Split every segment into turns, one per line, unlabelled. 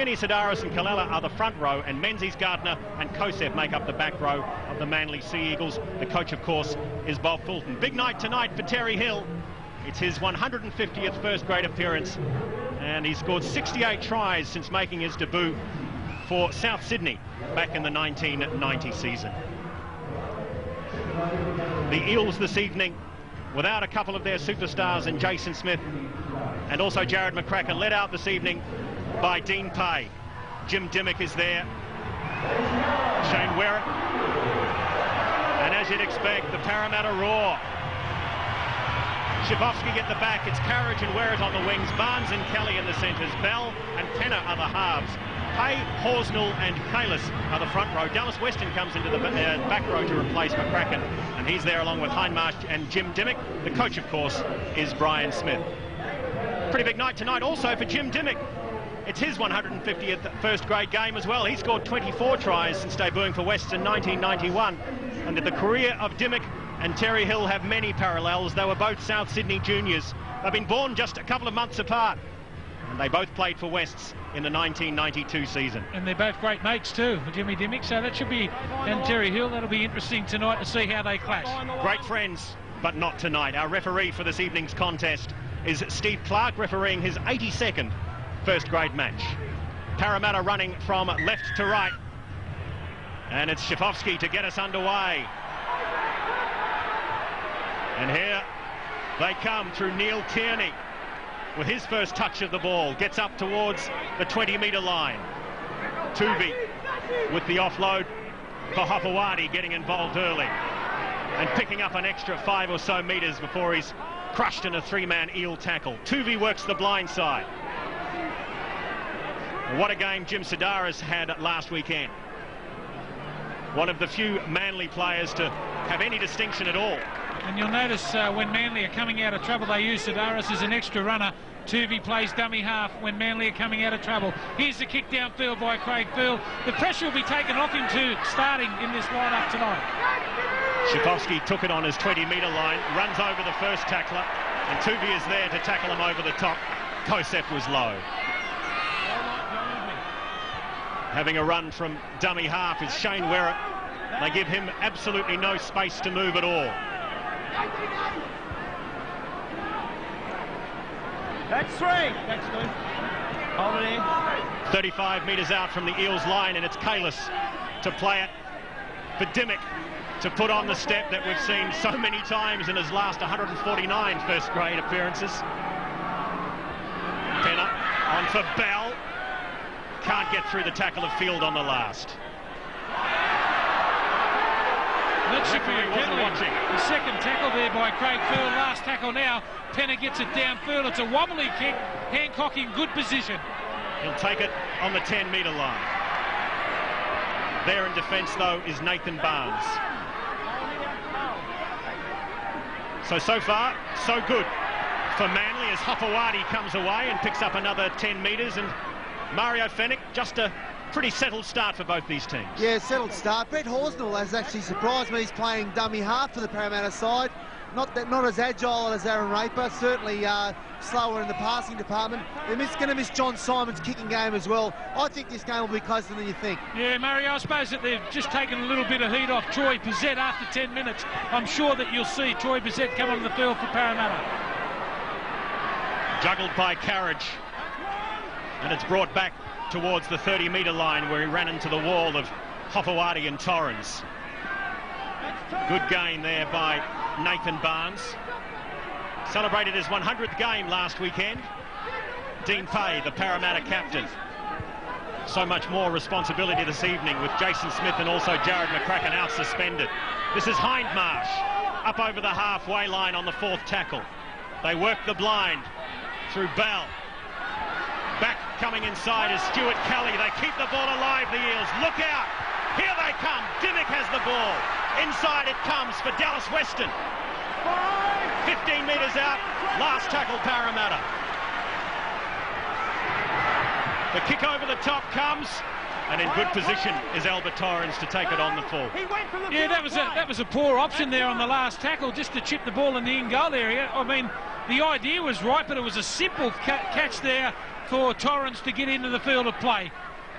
Tierney, Sidaris and Kalala are the front row, and Menzies, Gardner and Kosef make up the back row of the Manly Sea Eagles. The coach, of course, is Bob Fulton. Big night tonight for Terry Hill. It's his 150th first grade appearance, and he's scored 68 tries since making his debut for South Sydney back in the 1990 season. The Eels this evening, without a couple of their superstars in Jason Smith and also Jared McCracken, led out this evening by Dean Pay. Jim Dimmock is there, Shane Werrett, and as you'd expect, the Parramatta roar. Schifofsky at the back, it's Carriage and Werrett on the wings, Barnes and Kelly in the centres, Bell and Penner are the halves. Pay, Horsnell and Kalis are the front row. Dallas Weston comes into the back row to replace McCracken, and he's there along with Hindmarsh and Jim Dimmock. The coach, of course, is Brian Smith. Pretty big night tonight also for Jim Dimmock. It's his 150th first grade game as well. He scored 24 tries since debuting for Wests in 1991. And the career of Dimmock and Terry Hill have many parallels. They were both South Sydney juniors. They've been born just a couple of months apart, and they both played for Wests in the 1992 season. And
they're both great mates too, Jimmy Dimmock, so that should be, and Terry Hill, that'll be interesting tonight to see how they clash.
Great friends, but not tonight. Our referee for this evening's contest is Steve Clark, refereeing his 82nd first grade match. Parramatta running from left to right, and it's Schifofsky to get us underway. And here they come through Neil Tierney with his first touch of the ball, gets up towards the 20-metre line. Toovey with the offload for Hopewadi, getting involved early and picking up an extra 5 or so metres before he's crushed in a three-man Eel tackle. Toovey works the blind side. What a game Jim Sidaris had last weekend. One of the few Manly players to have any distinction at all.
And you'll notice when Manly are coming out of trouble, they use Sidaris as an extra runner. Toovey plays dummy half when Manly are coming out of trouble. Here's the kick downfield by Craig Field. The pressure will be taken off him too, starting in this lineup tonight.
Schifofsky took it on his 20-metre line, runs over the first tackler, and Toovey is there to tackle him over the top. Kosef was low. Having a run from dummy half is Shane Werrett. They give him absolutely no space to move at all.
That's three. That's good. Hold it in.
35 metres out from the Eels line, and it's Kalis to play it for Dimmock to put on the step that we've seen so many times in his last 149 first grade appearances. Penner on for Bell. Can't get through the tackle of Field on the last.
Watching. The second tackle there by Craig Field. Last tackle now. Penner gets it downfield. It's a wobbly kick. Hancock in good position.
He'll take it on the 10-metre line. There in defence, though, is Nathan Barnes. So far, so good for Manly as Hopewadi comes away and picks up another 10 metres, and Mario Fennick, just a pretty settled start for both these teams.
Yeah, settled start. Brett Horsnell has actually surprised me. He's playing dummy half for the Parramatta side. Not as agile as Aaron Raper, certainly slower in the passing department. They're going to miss John Simon's kicking game as well. I think this game will be closer than you think.
Yeah, Mario, I suppose that they've just taken a little bit of heat off Troy Pizzette after 10 minutes. I'm sure that you'll see Troy Pizzette come on the field for Parramatta.
Juggled by Carriage, and it's brought back towards the 30-metre line where he ran into the wall of Hopewadi and Torrens. Good gain there by Nathan Barnes. Celebrated his 100th game last weekend. Dean Pay, the Parramatta captain. So much more responsibility this evening with Jason Smith and also Jared McCracken out suspended. This is Hindmarsh up over the halfway line on the fourth tackle. They work the blind through Bell. Back coming inside is Stuart Kelly. They keep the ball alive, the Eels. Look out! Here they come. Dimmock has the ball. Inside it comes for Dallas Weston. 15 metres out. Last tackle, Parramatta. The kick over the top comes. And in good position is Albert Torrens to take it on the full.
Yeah, that was a poor option there on the last tackle, just to chip the ball in the in-goal area. I mean, the idea was right, but it was a simple catch there for Torrens to get into the field of play.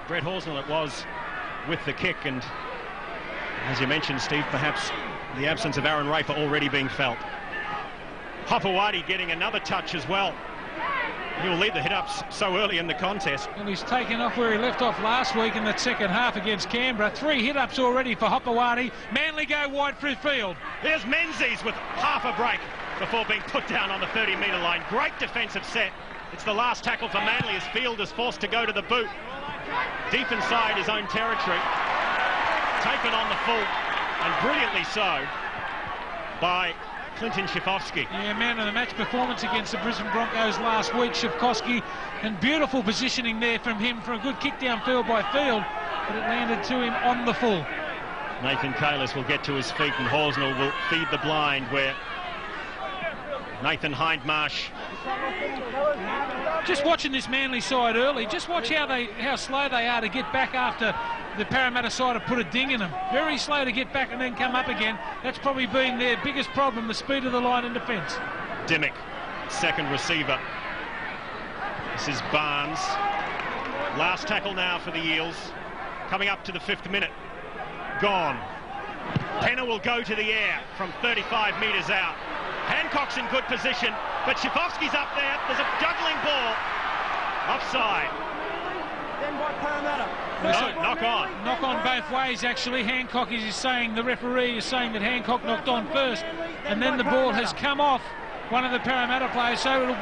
Brett Horsnell it was with the kick, and as you mentioned, Steve, perhaps the absence of Aaron Rafer already being felt. Hopewadi getting another touch as well. He'll lead the hit-ups so early in the contest.
And he's taken off where he left off last week in that second half against Canberra. 3 hit-ups already for Hopewadi. Manly go wide through field.
Here's Menzies with half a break before being put down on the 30-metre line. Great defensive set. It's the last tackle for Manly as Field is forced to go to the boot. Deep inside his own territory. Taken on the full, and brilliantly so, by Clinton Schifofsky.
Yeah, man of the match performance against the Brisbane Broncos last week, Schifofsky, and beautiful positioning there from him for a good kick downfield by Field, but it landed to him on the full.
Nathan Kalis will get to his feet, and Horsnell will feed the blind, where Nathan Hindmarsh.
Just watching this Manly side early, just watch how slow they are to get back after the Parramatta side have put a ding in them. Very slow to get back and then come up again. That's probably been their biggest problem, the speed of the line in defence.
Dimmick, second receiver. This is Barnes. Last tackle now for the Eels. Coming up to the 5th minute. Gone. Penner will go to the air from 35 metres out. Hancock's in good position, but Schifofsky's up there. There's a juggling ball. Offside.
Then by Parramatta.
No, knock on.
Knock on both ways, actually. Hancock is saying, the referee is saying that Hancock knocked on first, and then the ball has come off one of the Parramatta players, so it will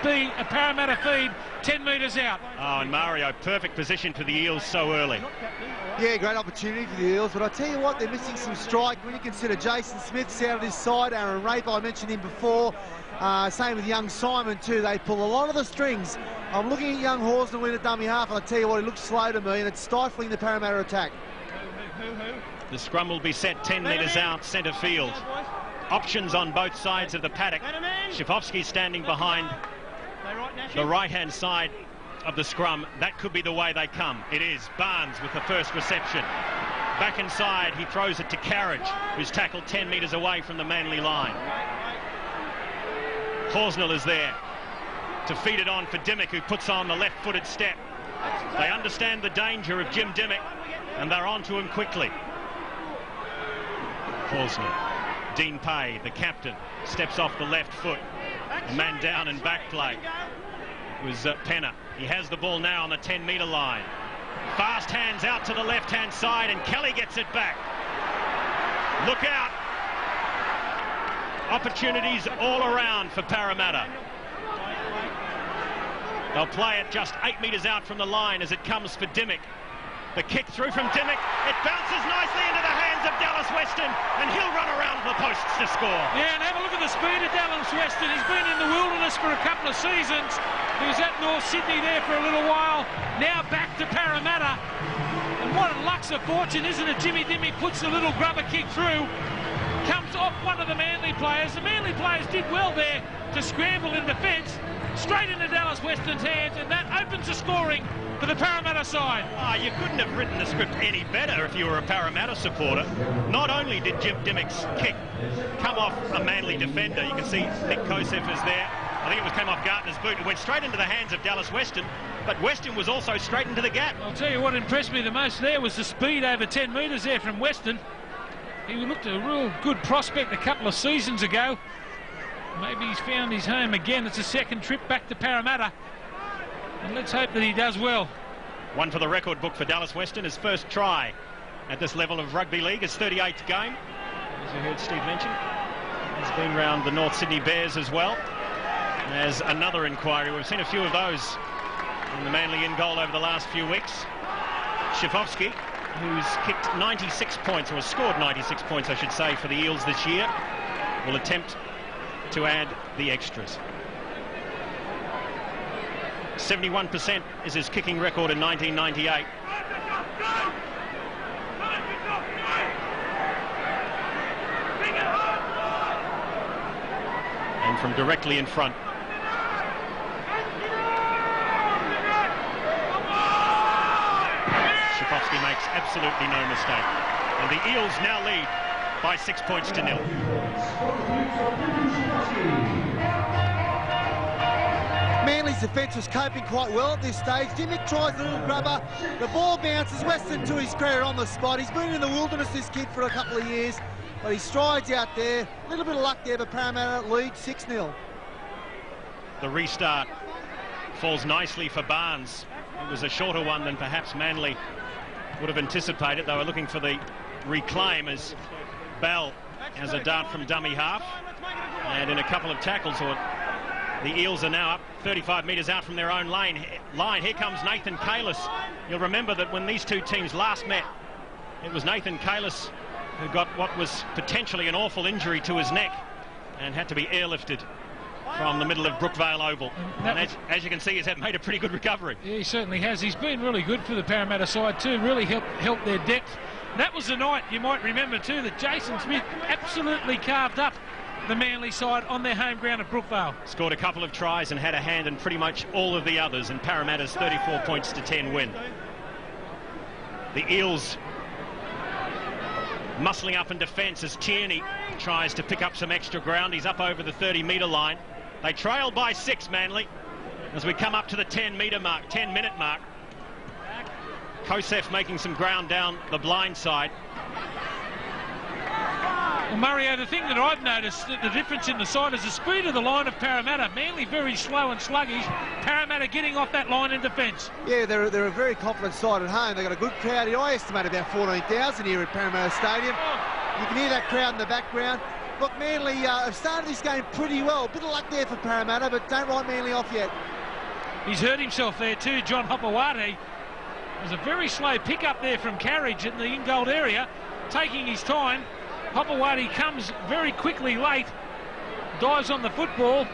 be a Parramatta feed 10 metres out.
Oh, and Mario, perfect position for the Eels so early.
Yeah, great opportunity for the Eels, but I tell you what, they're missing some strike when you consider Jason Smith's out of this side, Aaron Rafe, I mentioned him before, same with young Simon too. They pull a lot of the strings. I'm looking at young Horsnell in a dummy half, and I tell you what, he looks slow to me, and it's stifling the Parramatta attack.
The scrum will be set 10 metres out, centre field. Options on both sides of the paddock. Schifofsky standing behind the right-hand side of the scrum. That could be the way they come. It is. Barnes with the first reception. Back inside, he throws it to Carriage, who's tackled 10 metres away from the Manly line. Horsnell is there to feed it on for Dimmick, who puts on the left-footed step. They understand the danger of Jim Dimmick, and they're on to him quickly. Horsnell. Dean Pay, the captain, steps off the left foot. A man down in back play. It was Penner. He has the ball now on the 10-metre line. Fast hands out to the left-hand side, and Kelly gets it back. Look out. Opportunities all around for Parramatta. They'll play it just 8 metres out from the line as it comes for Dimmick. The kick through from Dimmick. It bounces nicely into the hands of Dallas Weston, and he'll run around the posts to score.
Yeah, and have a look at the speed of Dallas Weston. He's been in the wilderness for a couple of seasons. He was at North Sydney there for a little while. Now back to Parramatta. And what a luck's of fortune, isn't it? Jimmy Dimmick puts a little grubber kick through. Comes off one of the Manly players. The Manly players did well there to scramble in defence. Straight into Dallas Weston's hands, and that opens the scoring for the Parramatta side.
You couldn't have written the script any better if you were a Parramatta supporter. Not only did Jim Dimmick's kick come off a Manly defender, you can see Nick Kosef is there. I think it came off Gartner's boot. It went straight into the hands of Dallas Weston, but Weston was also straight into the gap.
I'll tell you what impressed me the most there was the speed over 10 metres there from Weston. He looked a real good prospect a couple of seasons ago. Maybe he's found his home again. It's a second trip back to Parramatta, and let's hope that he does well.
One for the record book for Dallas Weston. His first try at this level of rugby league, his 38th game. As you heard Steve mention, he's been round the North Sydney Bears as well. There's another inquiry. We've seen a few of those in the Manly in goal over the last few weeks. Schifofsky, who's kicked 96 points, or has scored 96 points, I should say, for the Eels this year, will attempt to add the extras. 71% is his kicking record in 1998. And from directly in front. makes absolutely no mistake. And the Eels now lead by 6 points to 0.
Manly's defence was coping quite well at this stage. Dimmick tries a little grubber. The ball bounces. Weston, to his credit, on the spot. He's been in the wilderness, this kid, for a couple of years, but he strides out there. A little bit of luck there, but Parramatta lead 6-0.
The restart falls nicely for Barnes. It was a shorter one than perhaps Manly would have anticipated. They were looking for the reclaim as Bell has a dart from dummy half, and in a couple of tackles, the Eels are now up 35 metres out from their own line. Here comes Nathan Kalis. You'll remember that when these two teams last met, it was Nathan Kalis who got what was potentially an awful injury to his neck and had to be airlifted from the middle of Brookvale Oval. And as you can see, he's made a pretty good recovery.
Yeah, he certainly has. He's been really good for the Parramatta side too, really helped their depth. That was the night, you might remember too, that Jason Smith absolutely carved up the Manly side on their home ground at Brookvale.
Scored a couple of tries and had a hand in pretty much all of the others in Parramatta's 34 points to 10 win. The Eels muscling up in defence as Tierney tries to pick up some extra ground. He's up over the 30-metre line. They trail by 6, Manly, as we come up to the 10-minute mark. Kosef making some ground down the blind side.
Well, Mario, the thing that I've noticed, the difference in the side, is the speed of the line of Parramatta. Manly very slow and sluggish. Parramatta getting off that line in defence. Yeah,
they're a very confident side at home. They've got a good crowd here. I estimate about 14,000 here at Parramatta Stadium. You can hear that crowd in the background. Look, Manly have started this game pretty well. A bit of luck there for Parramatta, but don't write Manly off yet.
He's hurt himself there too, John Hopewadi. There's a very slow pick up there from Carriage in the in-goal area, taking his time. Hopewadi comes very quickly late, dives on the football,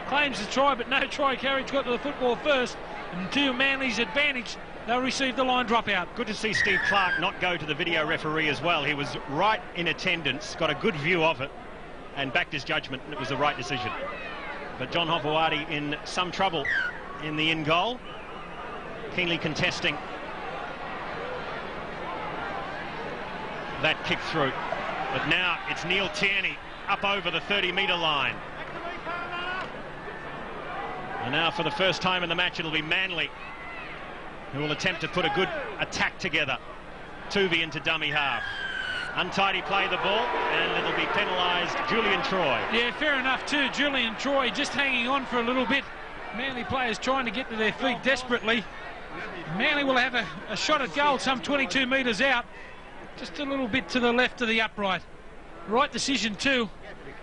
claims the try, but no try. Carriage got to the football first, and to Manly's advantage, they'll receive the line dropout.
Good to see Steve Clark not go to the video referee as well. He was right in attendance, got a good view of it, and backed his judgment, and it was the right decision. But John Hopewadi in some trouble in the in-goal, keenly contesting that kick through. But now it's Neil Tierney up over the 30-metre line. And now for the first time in the match, it'll be Manly who will attempt to put a good attack together. Toovey into dummy half. Untidy play the ball, and it'll be penalised Julian Troy.
Yeah, fair enough too. Julian Troy just hanging on for a little bit. Manly players trying to get to their feet desperately. Manly will have a shot at goal some 22 metres out. Just a little bit to the left of the upright. Right decision too.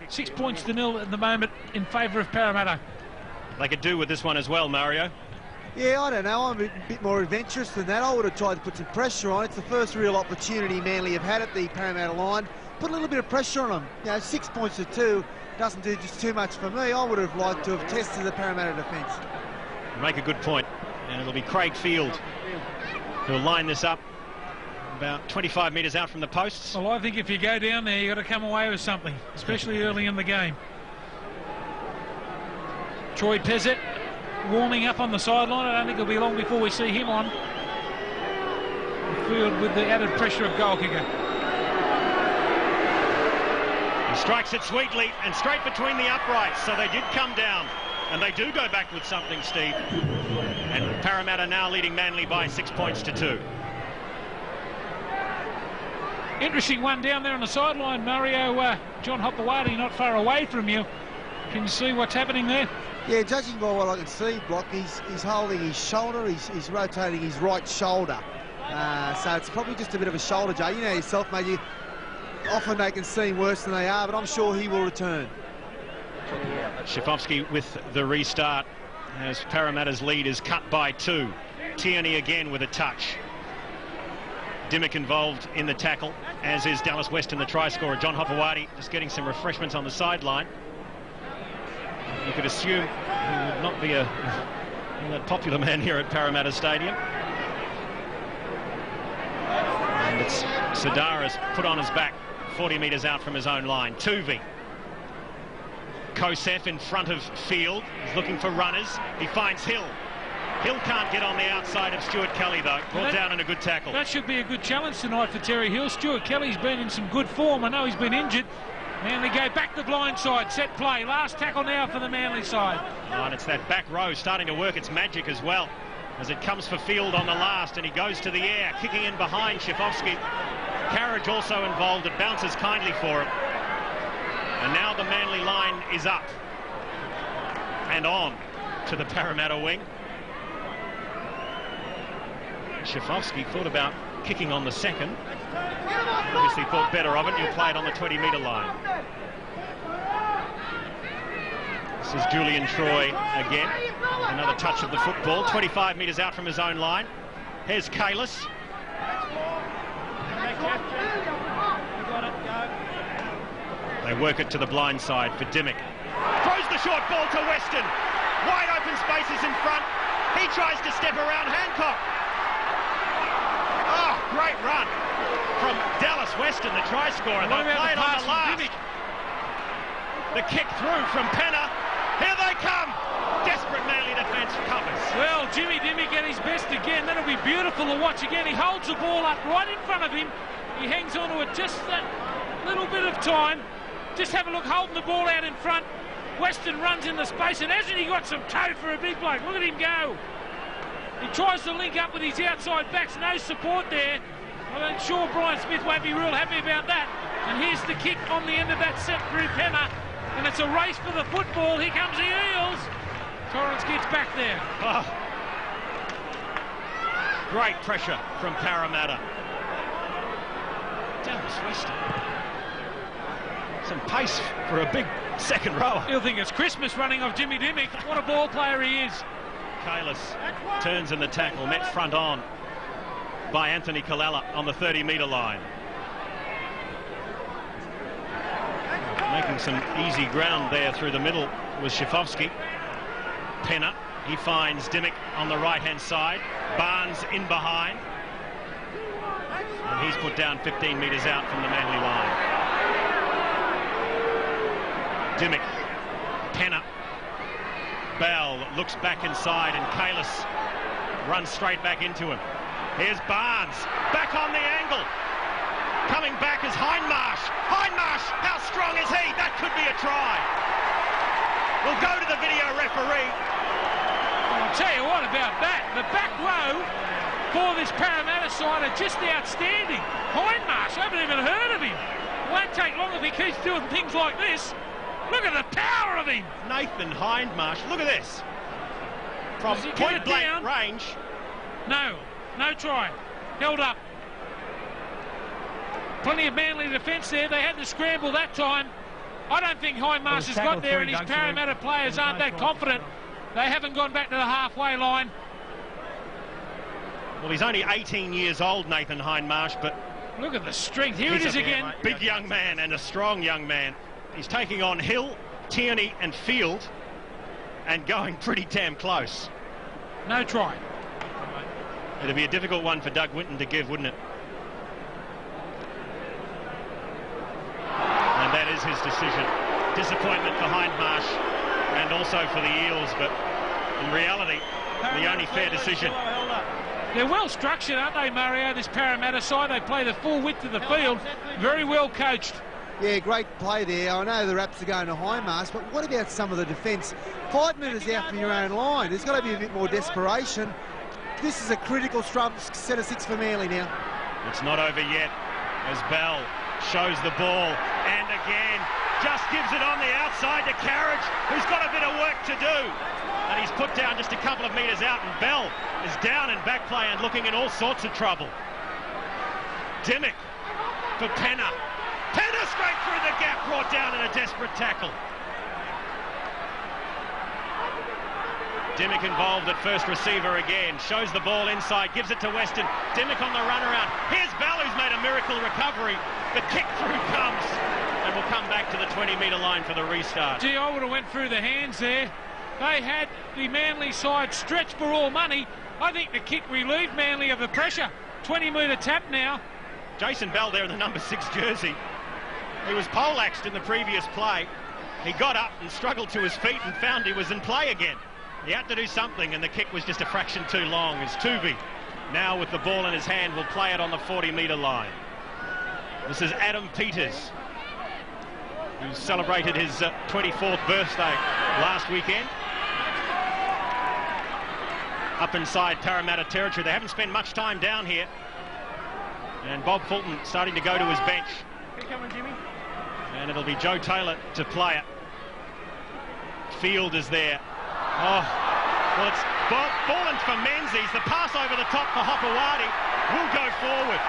6 points to 0 at the moment in favour of Parramatta.
They could do with this one as well, Mario.
Yeah, I don't know. I'm a bit more adventurous than that. I would have tried to put some pressure on. It's the first real opportunity Manly have had at the Parramatta line. Put a little bit of pressure on them. You know, 6 points to 2 doesn't do just too much for me. I would have liked to have tested the Parramatta defence.
You make a good point. And it'll be Craig Field who'll line this up about 25 metres out from the posts.
Well, I think if you go down there, you've got to come away with something, especially early in the game. Troy Pezzett warming up on the sideline. I don't think it'll be long before we see him on the field with the added pressure of goal kicker.
He strikes it sweetly and straight between the uprights, so they did come down. And they do go back with something, Steve. And Parramatta now leading Manly by 6 points to 2.
Interesting one down there on the sideline, Mario. John Hopewadi not far away from you. Can you see what's happening there?
Yeah, judging by what I can see, Block, he's holding his shoulder, he's rotating his right shoulder. So it's probably just a bit of a shoulder jar. You know yourself, mate, often they can seem worse than they are, but I'm sure he will return.
Shafovsky with the restart as Parramatta's lead is cut by 2. Tierney again with a touch. Dimmick involved in the tackle, as is Dallas Weston, the try scorer. John Hopewadi just getting some refreshments on the sideline. You could assume he would not be a popular man here at Parramatta Stadium. And it's Sadara's put on his back 40 metres out from his own line. Toovey. Kosef in front of Field. He's looking for runners. He finds Hill. Hill can't get on the outside of Stuart Kelly, though. Brought down in a good tackle.
That should be a good challenge tonight for Terry Hill. Stuart Kelly's been in some good form. I know he's been injured. Manly go back the blind side, set play. Last tackle now for the Manly side.
Oh, and it's that back row starting to work its magic as well, as it comes for Field on the last, and he goes to the air, kicking in behind Shifovsky. Carriage also involved. It bounces kindly for him. And now the Manly line is up and on to the Parramatta wing. Shifovsky thought about kicking on the second. Obviously thought better of it. He'll play it on the 20-metre line. This is Julian Troy again. Another touch of the football. 25 metres out from his own line. Here's Kalis. They work it to the blind side for Dimmick. Throws the short ball to Weston. Wide open spaces in front. He tries to step around Hancock. Oh, great run from Dallas Weston, the try scorer. They'll play it on the last. The kick through from Penner. Here they come. Desperate Manly defence covers.
Well, Jimmy Dimmick at his best again. That'll be beautiful to watch again. He holds the ball up right in front of him. He hangs on to it just that little bit of time. Just have a look, holding the ball out in front. Weston runs in the space, and hasn't he got some toe for a big bloke? Look at him go. He tries to link up with his outside backs. No support there. I'm sure Brian Smith won't be real happy about that. And here's the kick on the end of that set through Penner. And it's a race for the football. Here comes the Eels. Torrance gets back there.
Oh. Great pressure from Parramatta. Dallas Weston. Some pace for a big second rower.
He'll think it's Christmas running off Jimmy Dimmick. What a ball player he is.
Kalis turns in the tackle, met front on by Anthony Kalala on the 30-metre line. Making some easy ground there through the middle was Shifovsky. Penner, he finds Dimmick on the right-hand side. Barnes in behind. And he's put down 15 metres out from the Manly line. Dimmick, Penner, Bell looks back inside, and Kalis runs straight back into him. Here's Barnes, back on the angle. Coming back is Hindmarsh. Hindmarsh, how strong is he? That could be a try. We'll go to the video referee.
I'll tell you what about that. The back row for this Parramatta side are just outstanding. Hindmarsh, I haven't even heard of him. It won't take long if he keeps doing things like this. Look at the power of him.
Nathan Hindmarsh, look at this. From point blank range.
No try. Held up. Plenty of Manly defence there. They had to scramble that time. I don't think Hindmarsh has got there, and his Parramatta players aren't that confident. They haven't gone back to the halfway line.
Well, he's only 18 years old, Nathan Hindmarsh, but
look at the strength. Here it is again.
Big young man and a strong young man. He's taking on Hill, Tierney and Field, and going pretty damn close.
No try.
It'd be a difficult one for Doug Winton to give, wouldn't it? And that is his decision. Disappointment for Hindmarsh and also for the Eels, but in reality, the only fair decision.
They're well structured, aren't they, Mario, this Parramatta side? They play the full width of the field. Very well coached.
Yeah, great play there. I know the raps are going to Hindmarsh, but what about some of the defence? 5 metres out from your own line. There's got to be a bit more desperation. This is a critical set of 6 for Manly now.
It's not over yet as Bell shows the ball and again just gives it on the outside to Carriage, who's got a bit of work to do. And he's put down just a couple of metres out, and Bell is down in back play and looking in all sorts of trouble. Dimmick for Penner. Penner straight through the gap, brought down in a desperate tackle. Dimmick involved at first receiver again, shows the ball inside, gives it to Weston. Dimmick on the run around. Here's Bell, who's made a miracle recovery. The kick through comes, and will come back to the 20-metre line for the restart.
Gee, I would have went through the hands there. They had the Manly side stretched for all money. I think the kick relieved Manly of the pressure. 20-metre tap now.
Jason Bell there in the number 6 jersey. He was poleaxed in the previous play. He got up and struggled to his feet and found he was in play again. He had to do something, and the kick was just a fraction too long, as Toovey, now with the ball in his hand, will play it on the 40-metre line. This is Adam Peters, who celebrated his 24th birthday last weekend. Up inside Parramatta territory. They haven't spent much time down here. And Bob Fulton starting to go to his bench.
Keep coming, Jimmy.
And it'll be Joe Taylor to play it. Field is there. Oh, well, it's fallen for Menzies. The pass over the top for Hopewadi will go forward.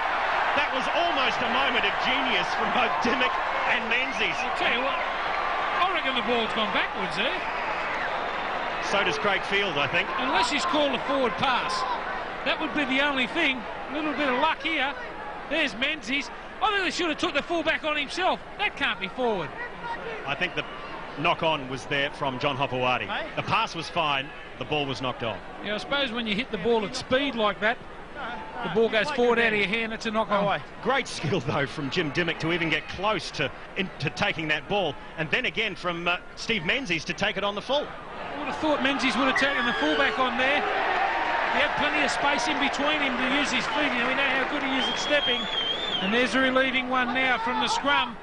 That was almost a moment of genius from both Dimmock and Menzies.
I'll tell you what, I reckon the ball's gone backwards there.
So does Craig Field, I think.
Unless he's called a forward pass. That would be the only thing. A little bit of luck here. There's Menzies. I think they should have took the fullback on himself. That can't be forward.
I think the knock-on was there from John Hopewadi.
Hey.
The pass was fine. The ball was knocked on.
Yeah, I suppose when you hit the ball at speed like that, the ball goes forward out of your hand. It's a knock-on.
Great skill, though, from Jim Dimmock to even get close to taking that ball. And then again from Steve Menzies to take it on the full.
I would have thought Menzies would have taken the fullback on there. He had plenty of space in between him to use his feet. You know, we know how good he is at stepping. And there's a relieving one now from the scrum.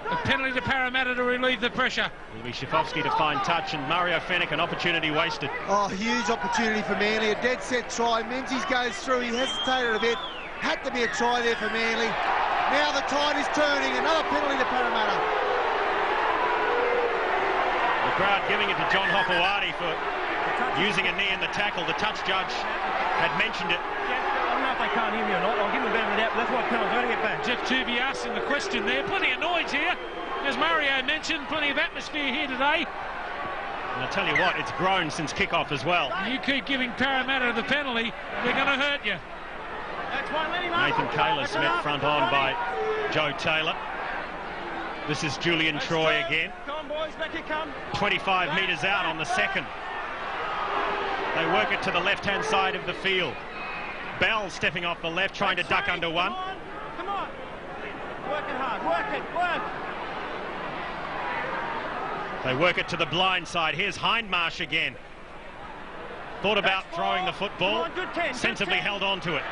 A penalty to Parramatta to relieve the pressure.
It'll be Schifofsky to find touch, and Mario Fenech, an opportunity wasted.
Oh, huge opportunity for Manly. A dead set try. Menzies goes through. He hesitated a bit. Had to be a try there for Manly. Now the tide is turning. Another penalty to Parramatta.
The crowd giving it to John Hopewadi for using a knee in the tackle. The touch judge had mentioned it.
I don't know if they can't hear me or not. I'll give them a bit of a doubt, but that's what counts. I'm going to get back.
Jeff Toovey asking the question there. Plenty of noise here. As Mario mentioned, plenty of atmosphere here today.
And I'll tell you what, it's grown since kickoff as well.
You keep giving Parramatta the penalty, they're going to hurt you.
That's one, let him up.
Nathan Kalis met front on by Joe Taylor. This is Julian Troy again.
Come on, boys, back you come.
25 metres out on the second. They work it to the left-hand side of the field. Bell stepping off the left, trying to duck under one.
Come on. Working hard, work it, work.
They work it to the blind side. Here's Hindmarsh again. Thought about throwing the football, sensibly held on to it.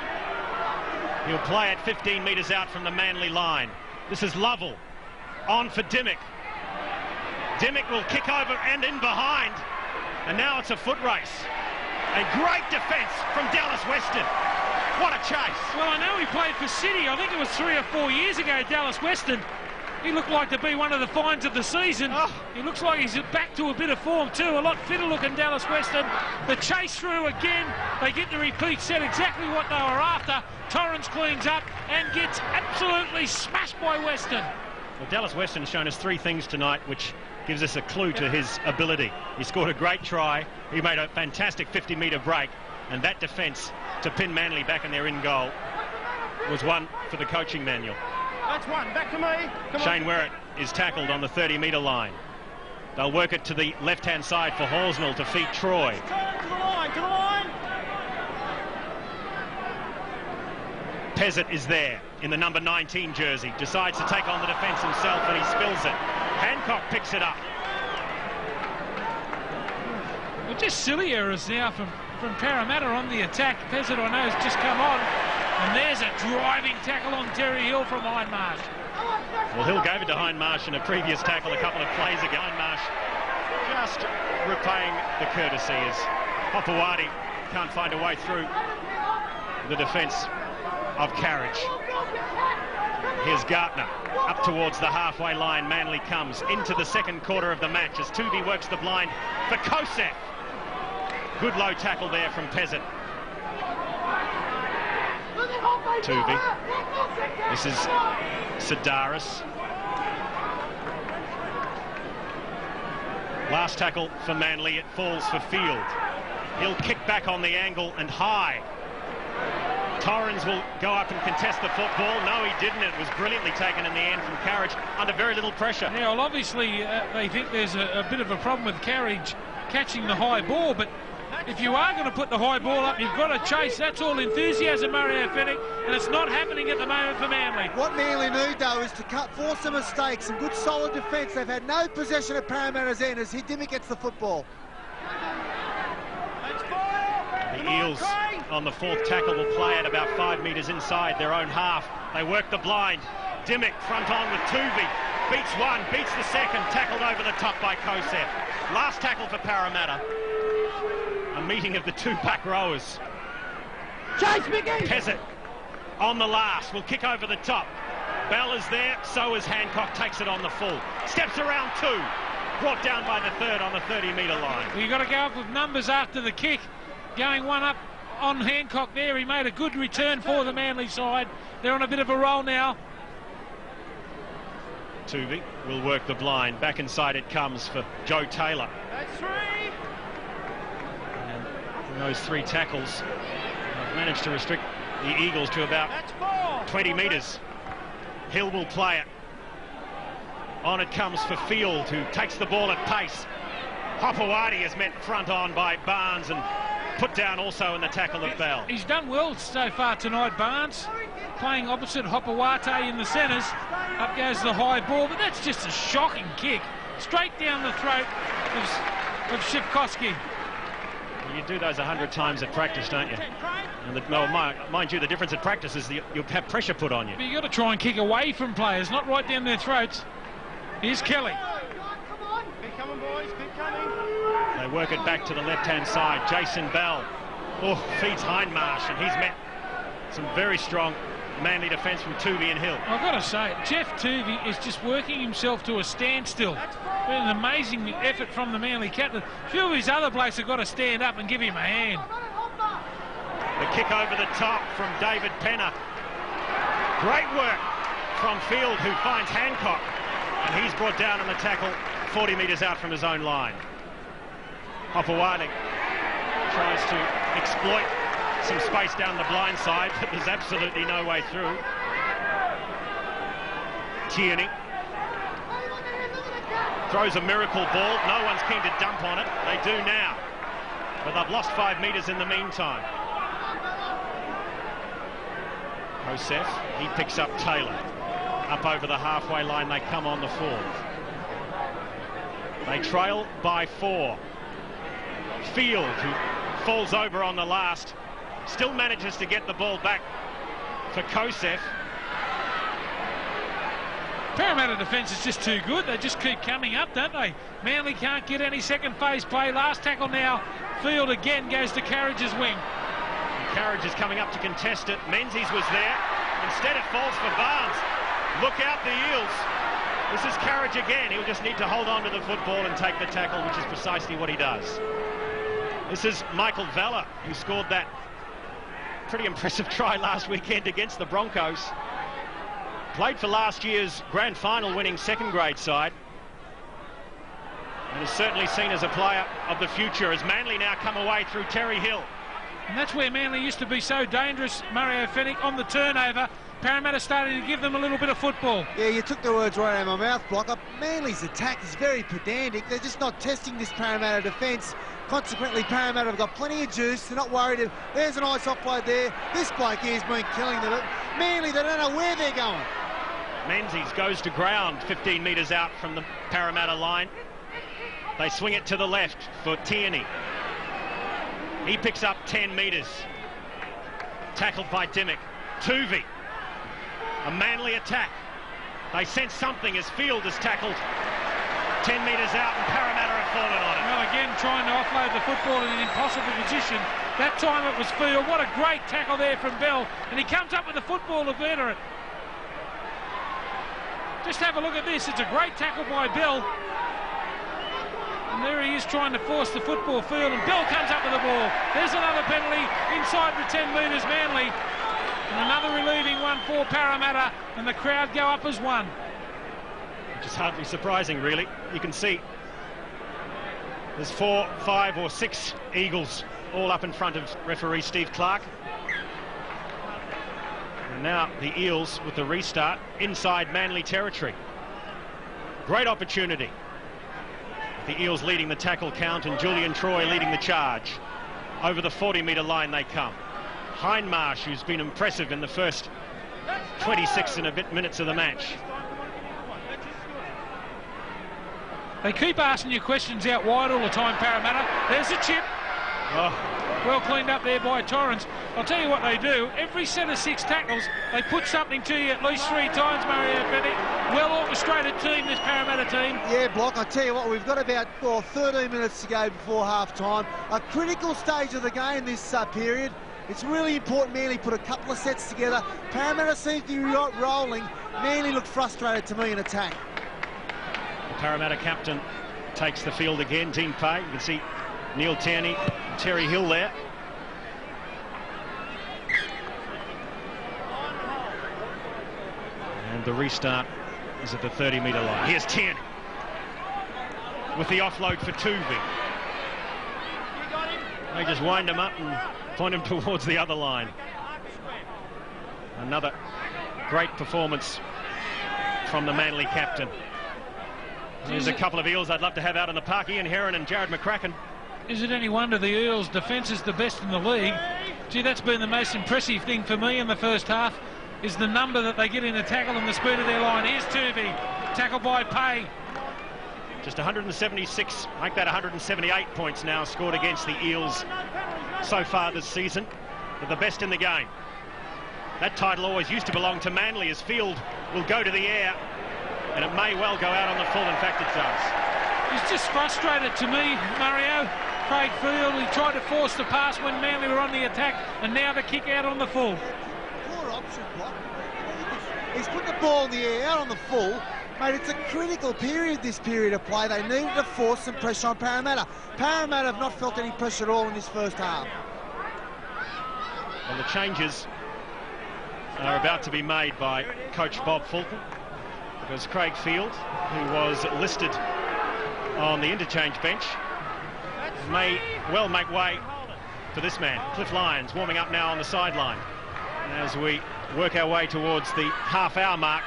He'll play it 15 metres out from the Manly line. This is Lovell. On for Dimmock. Dimmock will kick over and in behind. And now it's a foot race. A great defence from Dallas Weston. What a chase.
Well, I know he played for City. I think it was 3 or 4 years ago, Dallas Weston. He looked like to be one of the finds of the season. Oh. He looks like he's back to a bit of form too. A lot fitter looking Dallas Weston. The chase through again. They get the repeat set, exactly what they were after. Torrens cleans up and gets absolutely smashed by Weston.
Well, Dallas Weston's shown us 3 things tonight, which gives us a clue to his ability. He scored a great try. He made a fantastic 50-metre break. And that defence to pin Manly back in their in goal was one for the coaching manual.
That's one. Back to me. Come
Shane
on.
Werrett is tackled on the 30-metre line. They'll work it to the left-hand side for Horsnell to feed Troy.
To the line, to the line.
Pezzett is there in the number 19 jersey. Decides to take on the defence himself, and he spills it. Hancock picks it up.
Well, just silly errors now from Parramatta on the attack. Pezzett, I know, has just come on. And there's a driving tackle on Terry Hill from Hindmarsh.
Well, Hill gave it to Hindmarsh in a previous tackle a couple of plays ago. Hindmarsh just repaying the courtesy as Hopewadi can't find a way through the defence of Carriage. Here's Gartner up towards the halfway line. Manly comes into the second quarter of the match as Toovey works the blind for Kosef. Good low tackle there from Pezzett. Toovey. This is Sidaris. Last tackle for Manly. It falls for Field. He'll kick back on the angle and high. Torrens will go up and contest the football. No, he didn't. It was brilliantly taken in the end from Carriage under very little pressure.
Yeah, well, obviously they think there's a bit of a problem with Carriage catching the high ball, but if you are going to put the high ball up, you've got to chase. That's all enthusiasm, Mario Fenech, and it's not happening at the moment for Manly.
What Manly need, though, is to force some mistakes. Some good, solid defence. They've had no possession at Parramatta's end as Dimmock gets the football.
Eels on the fourth tackle will play it about 5 metres inside their own half. They work the blind. Dimmick front on with Toovey. Beats one, beats the second. Tackled over the top by Kosef. Last tackle for Parramatta. A meeting of the two back rowers. Pezzett on the last. Will kick over the top. Bell is there. So is Hancock. Takes it on the full. Steps around two. Brought down by the third on the 30-metre line.
You've got to go up with numbers after the kick. Going one up on Hancock there. He made a good return for the Manly side. They're on a bit of a roll now.
Toovey will work the blind. Back inside it comes for Joe Taylor.
That's three.
And in those three tackles, they've managed to restrict the Eagles to about 20 metres. Hill will play it. On it comes for Field, who takes the ball at pace. Hopewadi is met front on by Barnes and put down also in the tackle of Bell.
He's done well so far tonight, Barnes. Playing opposite Hopewadi in the centres. Up goes the high ball, but that's just a shocking kick. Straight down the throat of Shipkowski.
You do those 100 times at practice, don't you? And mind you, the difference at practice is you'll have pressure put on you.
But you've got to try and kick away from players, not right down their throats. Here's Kelly.
Keep coming, boys. Keep coming.
They work it back to the left-hand side. Jason Bell feeds Hindmarsh, and he's met some very strong Manly defence from Toovey and Hill.
I've got to say, Jeff Toovey is just working himself to a standstill. Been an amazing effort from the Manly captain. A few of his other blokes have got to stand up and give him a hand.
The kick over the top from David Penner. Great work from Field, who finds Hancock, and he's brought down on the tackle 40 metres out from his own line. Hopewadi tries to exploit some space down the blind side, but there's absolutely no way through. Tierney throws a miracle ball. No one's keen to dump on it. They do now, but they've lost 5 metres in the meantime. Kosef, he picks up Taylor. Up over the halfway line they come on the fourth. They trail by 4. Field, who falls over on the last, still manages to get the ball back for Kosef.
Parramatta defence is just too good. They just keep coming up, don't they? Manly can't get any second phase play. Last tackle now. Field again goes to Carriage's wing.
And Carriage is coming up to contest it. Menzies was there. Instead it falls for Barnes. Look out the Eels. This is Carriage again. He'll just need to hold on to the football and take the tackle, which is precisely what he does. This is Michael Vella, who scored that pretty impressive try last weekend against the Broncos. Played for last year's grand final winning second grade side. And is certainly seen as a player of the future as Manly now come away through Terry Hill.
And that's where Manly used to be so dangerous. Mario Fennick on the turnover. Parramatta starting to give them a little bit of football.
Yeah, you took the words right out of my mouth, Blocker. Manly's attack is very pedantic. They're just not testing this Parramatta defence. Consequently, Parramatta have got plenty of juice. They're not worried. There's a nice offload there. This bloke here's been killing them. Manly, they don't know where they're going.
Menzies goes to ground 15 metres out from the Parramatta line. They swing it to the left for Tierney. He picks up 10 metres. Tackled by Dimmick. Toovey. A Manly attack. They sense something as Field is tackled 10 metres out and Parramatta have fallen on it.
Well, again, trying to offload the football in an impossible position. That time it was Field. What a great tackle there from Bell. And he comes up with the football to better it. Just have a look at this. It's a great tackle by Bell. And there he is trying to force the football field, and Bell comes up with the ball. There's another penalty inside the 10 metres, Manly. And another relieving one for Parramatta, and the crowd go up as one.
Which is hardly surprising, really. You can see there's 4, 5 or 6 Eagles all up in front of referee Steve Clark. And now the Eels with the restart inside Manly territory. Great opportunity. The Eels leading the tackle count and Julian Troy leading the charge. Over the 40-metre line they come. Hindmarsh, who's been impressive in the first 26 and a bit minutes of the match.
They keep asking you questions out wide all the time, Parramatta. There's a chip.
Oh,
Well cleaned up there by Torrens. I'll tell you what they do. Every set of 6 tackles, they put something to you at least 3 times, Mario Bennett. Well orchestrated team, this Parramatta team.
Yeah, Block, I tell you what, we've got about 13 minutes to go before half-time. A critical stage of the game this period. It's really important Manly put a couple of sets together. Parramatta seems to be rolling. Manly looked frustrated to me in attack.
The Parramatta captain takes the field again, Dean Pay. You can see Neil Tierney, Terry Hill there. And the restart is at the 30-metre line. Here's Tierney with the offload for Toovey. They just wind him up and point him towards the other line. Another great performance from the Manly captain. There's a couple of Eels I'd love to have out in the park. Ian Heron and Jared McCracken.
Is it any wonder the Eels' defence is the best in the league? Gee, that's been the most impressive thing for me in the first half, is the number that they get in the tackle and the speed of their line. Here's Toovey, tackled by Pay.
Just 176, make that 178 points now scored against the Eels so far this season. They're the best in the game. That title always used to belong to Manly, as field will go to the air, and it may well go out on the full. In fact, it does.
He's just frustrated to me, Mario. Craig Field, he tried to force the pass when Manly were on the attack, and now the kick out on the full.
Poor option, Block. He's put the ball in the air, out on the full. Mate, it's a critical period, this period of play. They needed to force some pressure on Parramatta. Parramatta have not felt any pressure at all in this first half.
Well, the changes are about to be made by coach Bob Fulton, because Craig Field, who was listed on the interchange bench, may well make way for this man. Cliff Lyons warming up now on the sideline as we work our way towards the half-hour mark.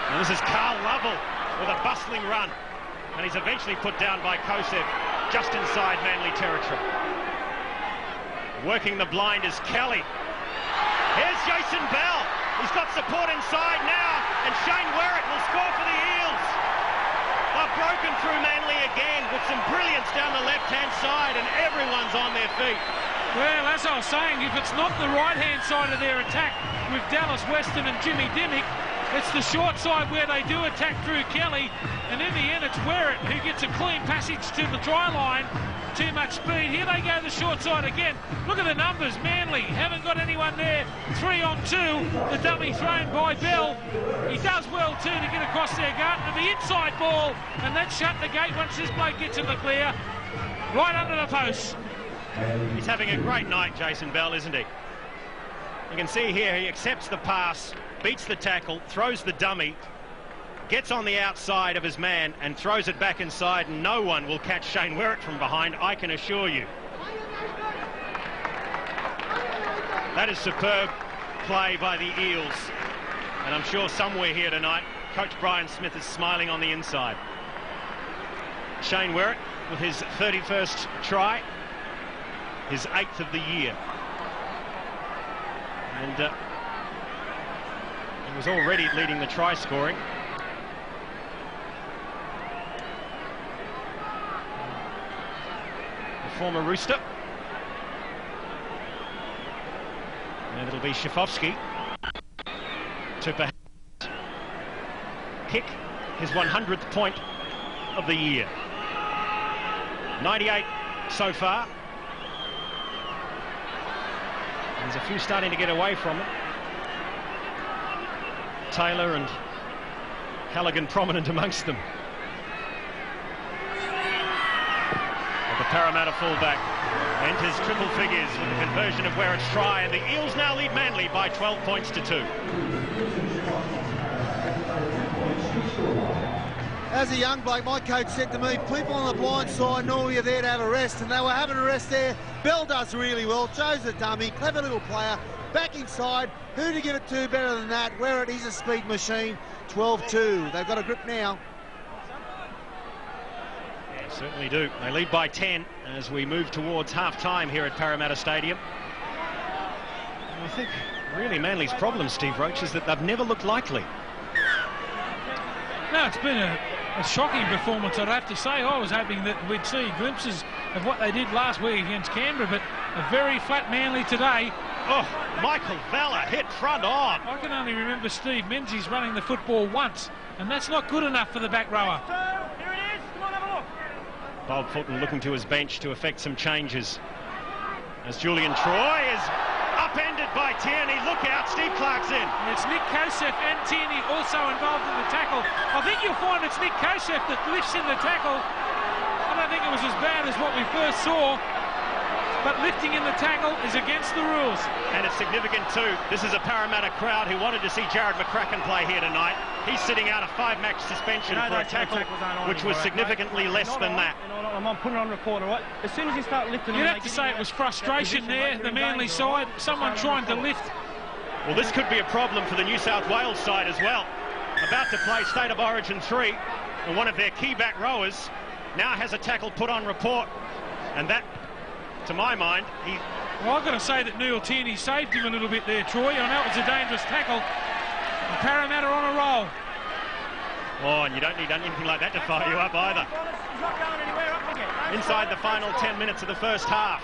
And this is Carl Lovell with a bustling run, and he's eventually put down by Kosev just inside Manly territory. Working the blind is Kelly. Here's Jason Bell. He's got support inside now, and Shane Werrett will score for the Eels. They've broken through Manly again with some brilliance down the left-hand side, and everyone's on their feet.
Well, as I was saying, if it's not the right-hand side of their attack with Dallas Weston and Jimmy Dimmick, it's the short side where they do attack through Kelly, and in the end it's Werrett who gets a clean passage to the try line. Too much speed. Here they go, the short side again. Look at the numbers. Manly haven't got anyone there. 3 on 2. The dummy thrown by Bell. He does well too to get across their gut, and the inside ball, and then shut the gate once this bloke gets in the clear. Right under the post.
He's having a great night, Jason Bell, isn't he? You can see here he accepts the pass, beats the tackle, throws the dummy, gets on the outside of his man and throws it back inside, and no one will catch Shane Werrett from behind, I can assure you. That is superb play by the Eels, and I'm sure somewhere here tonight Coach Brian Smith is smiling on the inside. Shane Werrett with his 31st try, his 8th of the year. And he was already leading the try scoring. The former Rooster. And it'll be Shafovsky to perhaps kick his 100th point of the year. 98 so far. There's a few starting to get away from it. Taylor and Halligan prominent amongst them. But the Parramatta fullback enters triple figures with the conversion of Werrett's try, and the Eels now lead Manly by 12 points to 2.
As a young bloke, my coach said to me, people on the blind side normally are there to have a rest, and they were having a rest there. Bell does really well, chose the dummy, clever little player, back inside. Who to give it to better than that? Werrett, he's a speed machine. 12-2. They've got a grip now.
Yeah, certainly do. They lead by 10 as we move towards half-time here at Parramatta Stadium. And I think really Manly's problem, Steve Roach, is that they've never looked likely.
No, it's been a shocking performance, I'd have to say. I was hoping that we'd see glimpses of what they did last week against Canberra, but a very flat Manly today.
Oh, Michael Vella hit front on.
I can only remember Steve Menzies running the football once, and that's not good enough for the back rower.
Here it is. Come on, have a look.
Bob Fulton looking to his bench to effect some changes. As Julian Troy is upended by Tierney. Look out, Steve Clark's in.
It's Nick Kosef and Tierney also involved in the tackle. I think you'll find it's Nick Kosef that lifts in the tackle. I don't think it was as bad as what we first saw, but lifting in the tackle is against the rules.
And it's significant too. This is a Parramatta crowd who wanted to see Jared McCracken play here tonight. He's sitting out a 5-match suspension for a tackle which was significantly less than that.
I'm putting it on record, all right? As soon as you start lifting...
You'd have to say it was frustration there, the Manly side, someone trying to lift.
Well, this could be a problem for the New South Wales side as well. About to play State of Origin 3, and one of their key back rowers now has a tackle put on report, and that, to my mind,
Well, I've got to say that Neil Tierney saved him a little bit there, Troy. I know it was a dangerous tackle. And Parramatta on a roll.
Oh, and you don't need anything like that to fire you up either. Inside the final 10 minutes of the first half.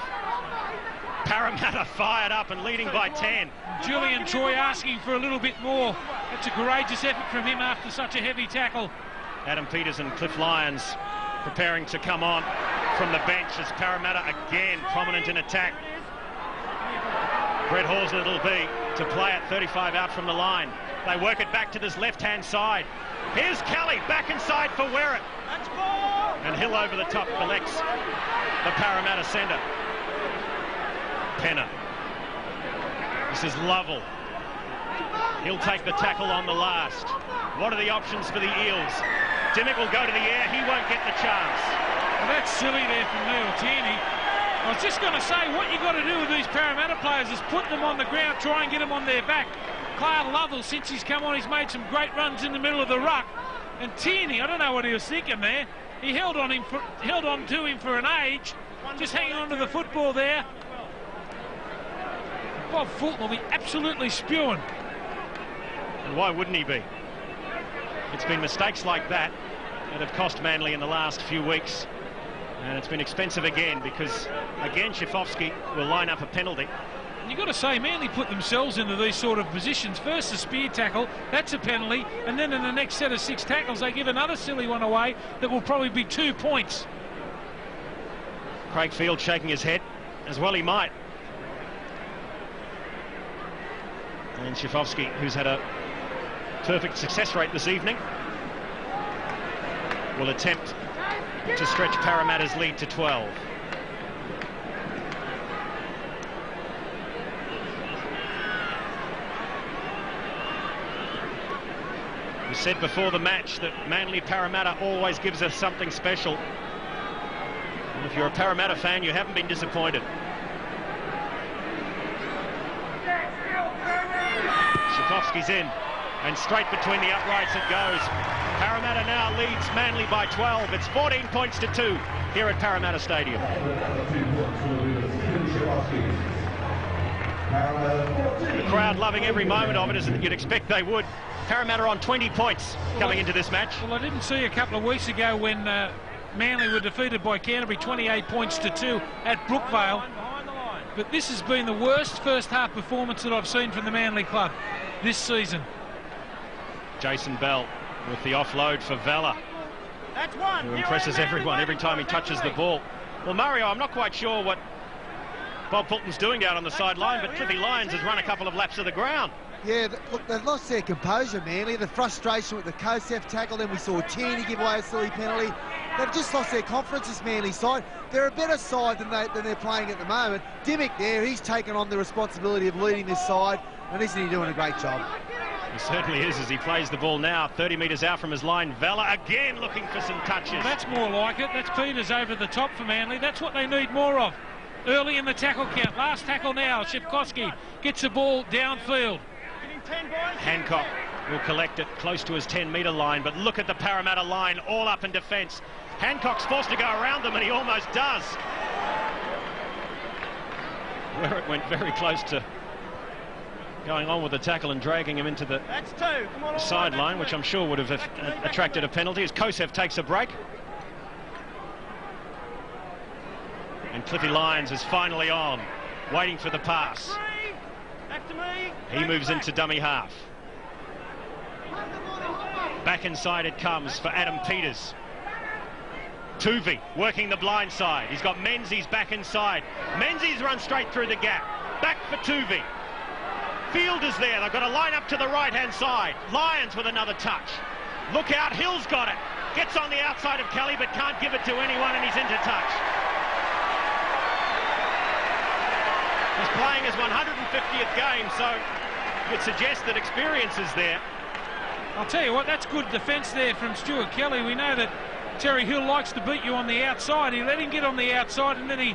Parramatta fired up and leading by 10.
Julian Troy asking for a little bit more. That's a courageous effort from him after such a heavy tackle.
Adam Peters and Cliff Lyons preparing to come on from the bench as Parramatta again prominent in attack. Brett Horsner it'll be to play at 35 out from the line. They work it back to this left-hand side. Here's Kelly back inside for Werrett. And Hill over the top collects the Parramatta centre. Penner. This is Lovell. He'll take the tackle on the last. What are the options for the Eels? Dimmick will go to the air. He won't get the chance.
Well, that's silly there from Neil Tierney. I was just going to say, what you've got to do with these Parramatta players is put them on the ground, try and get them on their back. Kyle Lovell, since he's come on, he's made some great runs in the middle of the ruck. And Tierney, I don't know what he was thinking there. He held on to him for an age, just hanging on to the football there. Bob Fulton will be absolutely spewing.
And why wouldn't he be? It's been mistakes like that that have cost Manly in the last few weeks. And it's been expensive again because, again, Schifofsky will line up a penalty.
And you've got to say, Manly put themselves into these sort of positions. First, the spear tackle, that's a penalty. And then in the next set of 6 tackles, they give another silly one away that will probably be 2 points.
Craig Field shaking his head, as well he might. And Schifofsky, who's had a perfect success rate this evening, will attempt to stretch Parramatta's lead to 12. We said before the match that Manly Parramatta always gives us something special. And if you're a Parramatta fan, you haven't been disappointed. Schifofsky's in, and straight between the uprights it goes. Parramatta now leads Manly by 12. It's 14 points to 2 here at Parramatta Stadium. The crowd loving every moment of it, as you'd expect they would. Parramatta on 20 points coming into this match.
Well, I didn't see a couple of weeks ago when Manly were defeated by Canterbury 28 points to 2 at Brookvale. But this has been the worst first half performance that I've seen from the Manly club this season.
Jason Bell with the offload for Vella, who impresses everyone every time he touches the ball. Well, Mario, I'm not quite sure what Bob Fulton's doing down on the sideline, but Cliffy Lyons has run a couple of laps of the ground.
Yeah, look, they've lost their composure, Manly. The frustration with the Kosef tackle, then we saw Tierney give away a silly penalty. They've just lost their confidence, this Manly side. They're a better side than they're playing at the moment. Dimmick there, he's taken on the responsibility of leading this side, and isn't he doing a great job?
He certainly is as he plays the ball now, 30 metres out from his line. Vella again looking for some touches.
Well, that's more like it. That's Peters over the top for Manly. That's what they need more of. Early in the tackle count. Last tackle now. Schifofsky gets the ball downfield.
Hancock will collect it close to his 10-metre line, but look at the Parramatta line all up in defence. Hancock's forced to go around them, and he almost does. Where it went very close to going on with the tackle and dragging him into the sideline, which I'm sure would have attracted a penalty as Kosef takes a break. Cliffy Lyons is finally on, waiting for the pass.
Back to me.
He moves into dummy half. Back inside it comes for Adam Peters. Toovey working the blind side. He's got Menzies back inside. Menzies run straight through the gap. Back for Toovey. Field is there. They've got a line up to the right-hand side. Lyons with another touch. Look out, Hill's got it. Gets on the outside of Kelly, but can't give it to anyone, and he's into touch. He's playing his 150th game, so you'd suggest that experience is there.
I'll tell you what, that's good defence there from Stuart Kelly. We know that Terry Hill likes to beat you on the outside. He let him get on the outside, and then he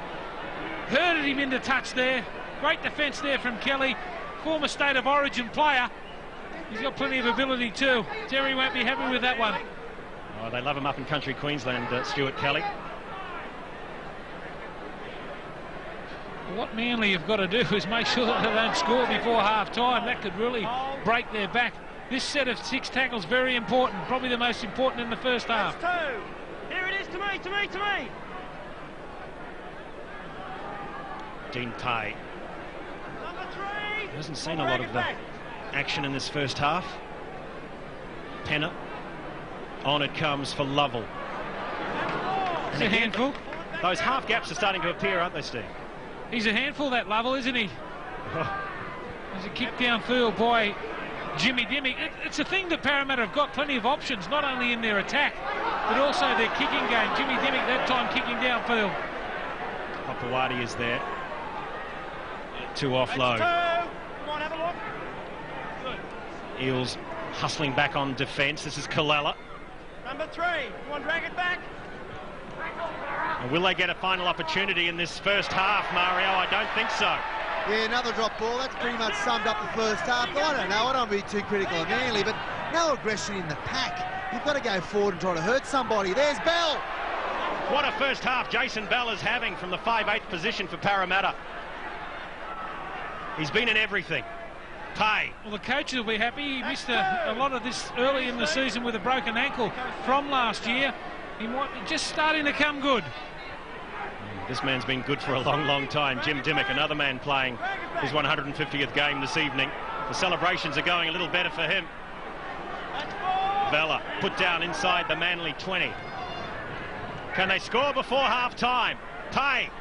herded him into touch there. Great defence there from Kelly. Former State of Origin player. He's got plenty of ability too. Terry won't be happy with that one.
Oh, they love him up in country Queensland, Stuart Kelly.
What Manly have got to do is make sure that they don't score before half-time. That could really break their back. This set of 6 tackles very important, probably the most important in the first half.
That's 2. Here it is, to me.
Dean Pay
Number 3.
hasn't seen a lot of the action in this first half. Penner. On it comes for Lovell.
It's a handful.
Those half gaps are starting to appear, aren't they, Steve?
He's a handful, that Lovell, isn't he? There's a kick downfield by Jimmy Dimmick. It's a thing that Parramatta have got plenty of options, not only in their attack, but also their kicking game. Jimmy Dimmick that time kicking downfield.
Hopewadi is there to offload.
Come on, have a look. Good.
Eels hustling back on defence. This is Kalala.
Number 3. Come on, drag it back.
And will they get a final opportunity in this first half, Mario? I don't think so.
Yeah, another drop ball. That's pretty much summed up the first half. But I don't know. I don't want to be too critical of Manly, but no aggression in the pack. You've got to go forward and try to hurt somebody. There's Bell.
What a first half Jason Bell is having from the 5/8 position for Parramatta. He's been in everything. Pay.
Well, the coaches will be happy. He missed a lot of this early in the season with a broken ankle from last year. He might be just starting to come good.
This man's been good for a long, long time. Jim Dimmick, another man playing his 150th game this evening. The celebrations are going a little better for him. Vella put down inside the Manly 20. Can they score before half-time? Pay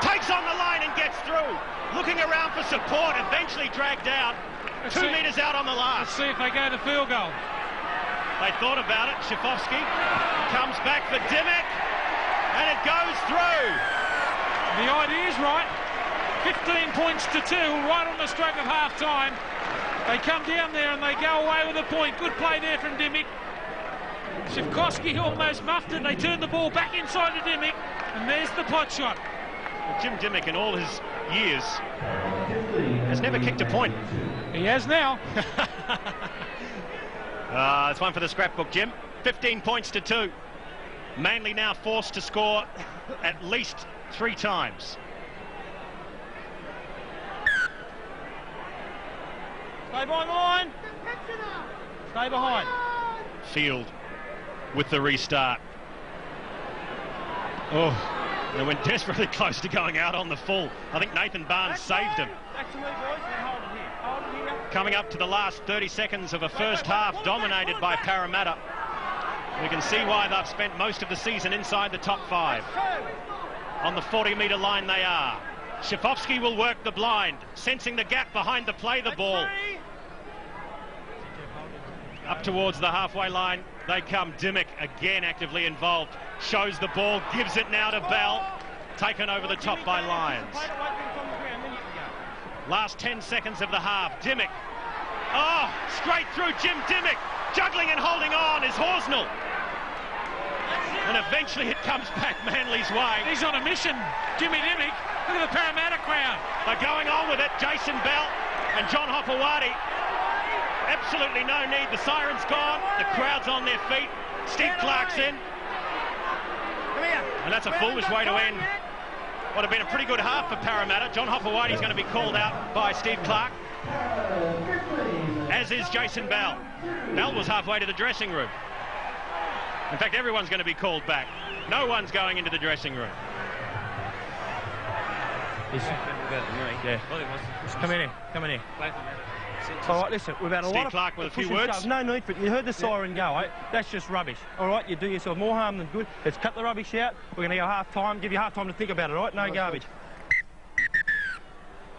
takes on the line and gets through. Looking around for support, eventually dragged down. 2 metres out on the last.
Let's see if they go to field goal.
They thought about it. Shafovsky comes back for Dimmick, and it goes through.
The idea's right. 15 points to 2, right on the stroke of half-time. They come down there and they go away with a point. Good play there from Dimmick. Shafovsky almost muffed it. They turned the ball back inside to Dimmick, and there's the pot shot.
Well, Jim Dimmick, in all his years, has never kicked a point.
He has now.
It's one for the scrapbook, Jim. 15 points to 2. Manly now forced to score at least 3 times.
Stay behind the line. Stay behind.
Field with the restart. Oh, they went desperately close to going out on the full. I think Nathan Barnes saved him.
Back to me, boys. Now hold it here. Hold it here.
Coming up to the last 30 seconds of a first half dominated by Parramatta. We can see why they've spent most of the season inside the top 5. On the 40-metre line they are. Shafovsky will work the blind, sensing the gap behind the play the ball. Up towards the halfway line they come. Dimmick again actively involved. Shows the ball, gives it now to Bell. Taken over the top by Lyons. Last 10 seconds of the half. Dimmick. Oh, straight through Jim Dimmick. Juggling and holding on is Horsnell. And eventually it comes back Manly's way.
He's on a mission, Jimmy Dimmick. Look at the Parramatta crowd.
They're going on with it. Jason Bell and John Hopewadi. Absolutely no need. The siren's gone. The crowd's on their feet. Steve Clark's in. And that's a foolish way to end what had been a pretty good half for Parramatta. John Hopewadi's going to be called out by Steve Clark, as is Jason Bell. Bell was halfway to the dressing room. In fact, everyone's going to be called back. No one's going into the dressing room.
Yeah. Come in here. Come in here. All right, listen, we've had a lot of...
Clark with a few words.
No need for it. You heard the siren go, eh? That's just rubbish. All right, you do yourself more harm than good. Let's cut the rubbish out. We're going to go half-time, give you half-time to think about it, all right? No garbage.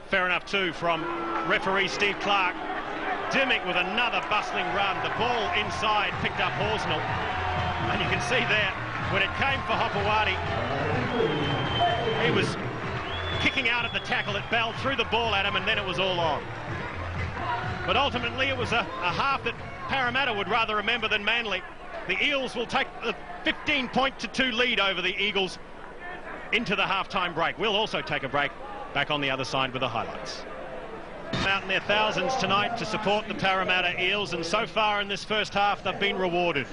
Fair enough, too, from referee Steve Clark. Dimmick with another bustling run. The ball inside picked up Horsnell. And you can see there, when it came for Hopewadi, he was kicking out of the tackle. It belled through the ball at him, and then it was all on. But ultimately, it was a half that Parramatta would rather remember than Manly. The Eels will take a 15-2 lead over the Eagles into the half-time break. We'll also take a break. Back on the other side with the highlights. Out in their thousands tonight to support the Parramatta Eels, and so far in this first half they've been rewarded.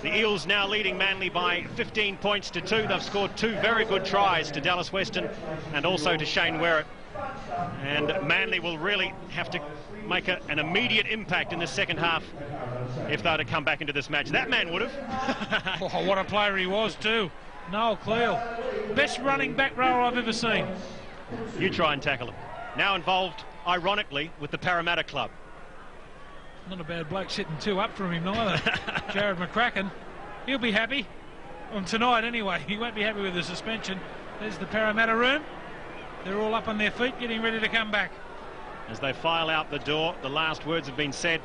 The Eels now leading Manly by 15-2. They've scored 2 very good tries to Dallas Weston and also to Shane Werrett. And Manly will really have to make an immediate impact in the second half if they were to come back into this match. That man would have.
Oh, what a player he was too. Noel Cleal. Best running back rower I've ever seen.
You try and tackle him. Now involved, ironically, with the Parramatta club.
Not a bad bloke sitting 2 up from him neither. Jared McCracken. He'll be happy. On tonight anyway. He won't be happy with the suspension. There's the Parramatta room. They're all up on their feet getting ready to come back.
As they file out the door, the last words have been said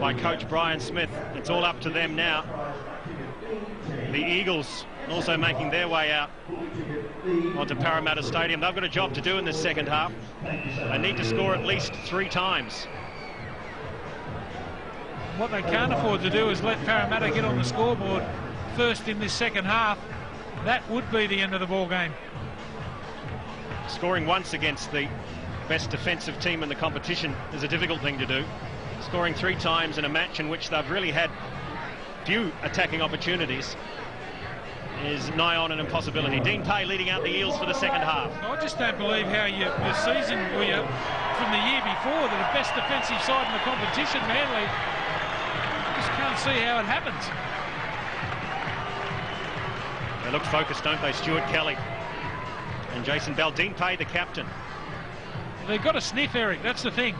by Coach Brian Smith. It's all up to them now. The Eagles also making their way out onto Parramatta Stadium. They've got a job to do in this second half. They need to score at least 3 times.
What they can't afford to do is let Parramatta get on the scoreboard first in this second half. That would be the end of the ball game.
Scoring once against the best defensive team in the competition is a difficult thing to do. Scoring 3 times in a match in which they've really had few attacking opportunities is nigh on an impossibility. Dean Pay leading out the Eels for the second half.
I just don't believe how your season from the year before, the best defensive side in the competition, Manly, I just can't see how it happens.
They look focused, don't they? Stuart Kelly and Jason Bell. Dean Pay, the captain.
They've got a sniff, Eric, that's the thing.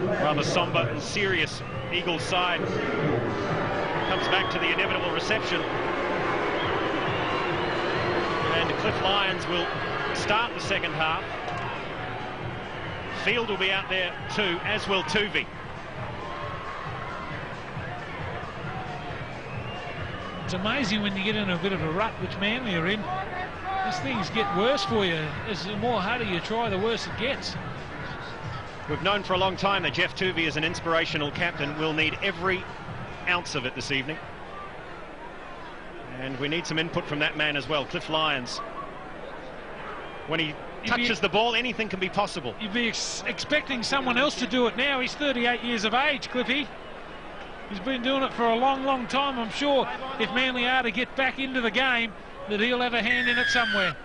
Rather somber and serious Eagles side comes back to the inevitable reception, and Cliff Lyons will start the second half. Field will be out there too, as will Toovey.
It's amazing when you get in a bit of a rut, which Manly are in. These things get worse for you. As the more harder you try, the worse it gets.
We've known for a long time that Jeff Toovey is an inspirational captain. We'll need every ounce of it this evening. And we need some input from that man as well, Cliff Lyons. When he touches the ball, anything can be possible.
You'd be expecting someone else to do it now. He's 38 years of age, Cliffy. He's been doing it for a long, long time. I'm sure if Manly are to get back into the game, that he'll have a hand in it somewhere.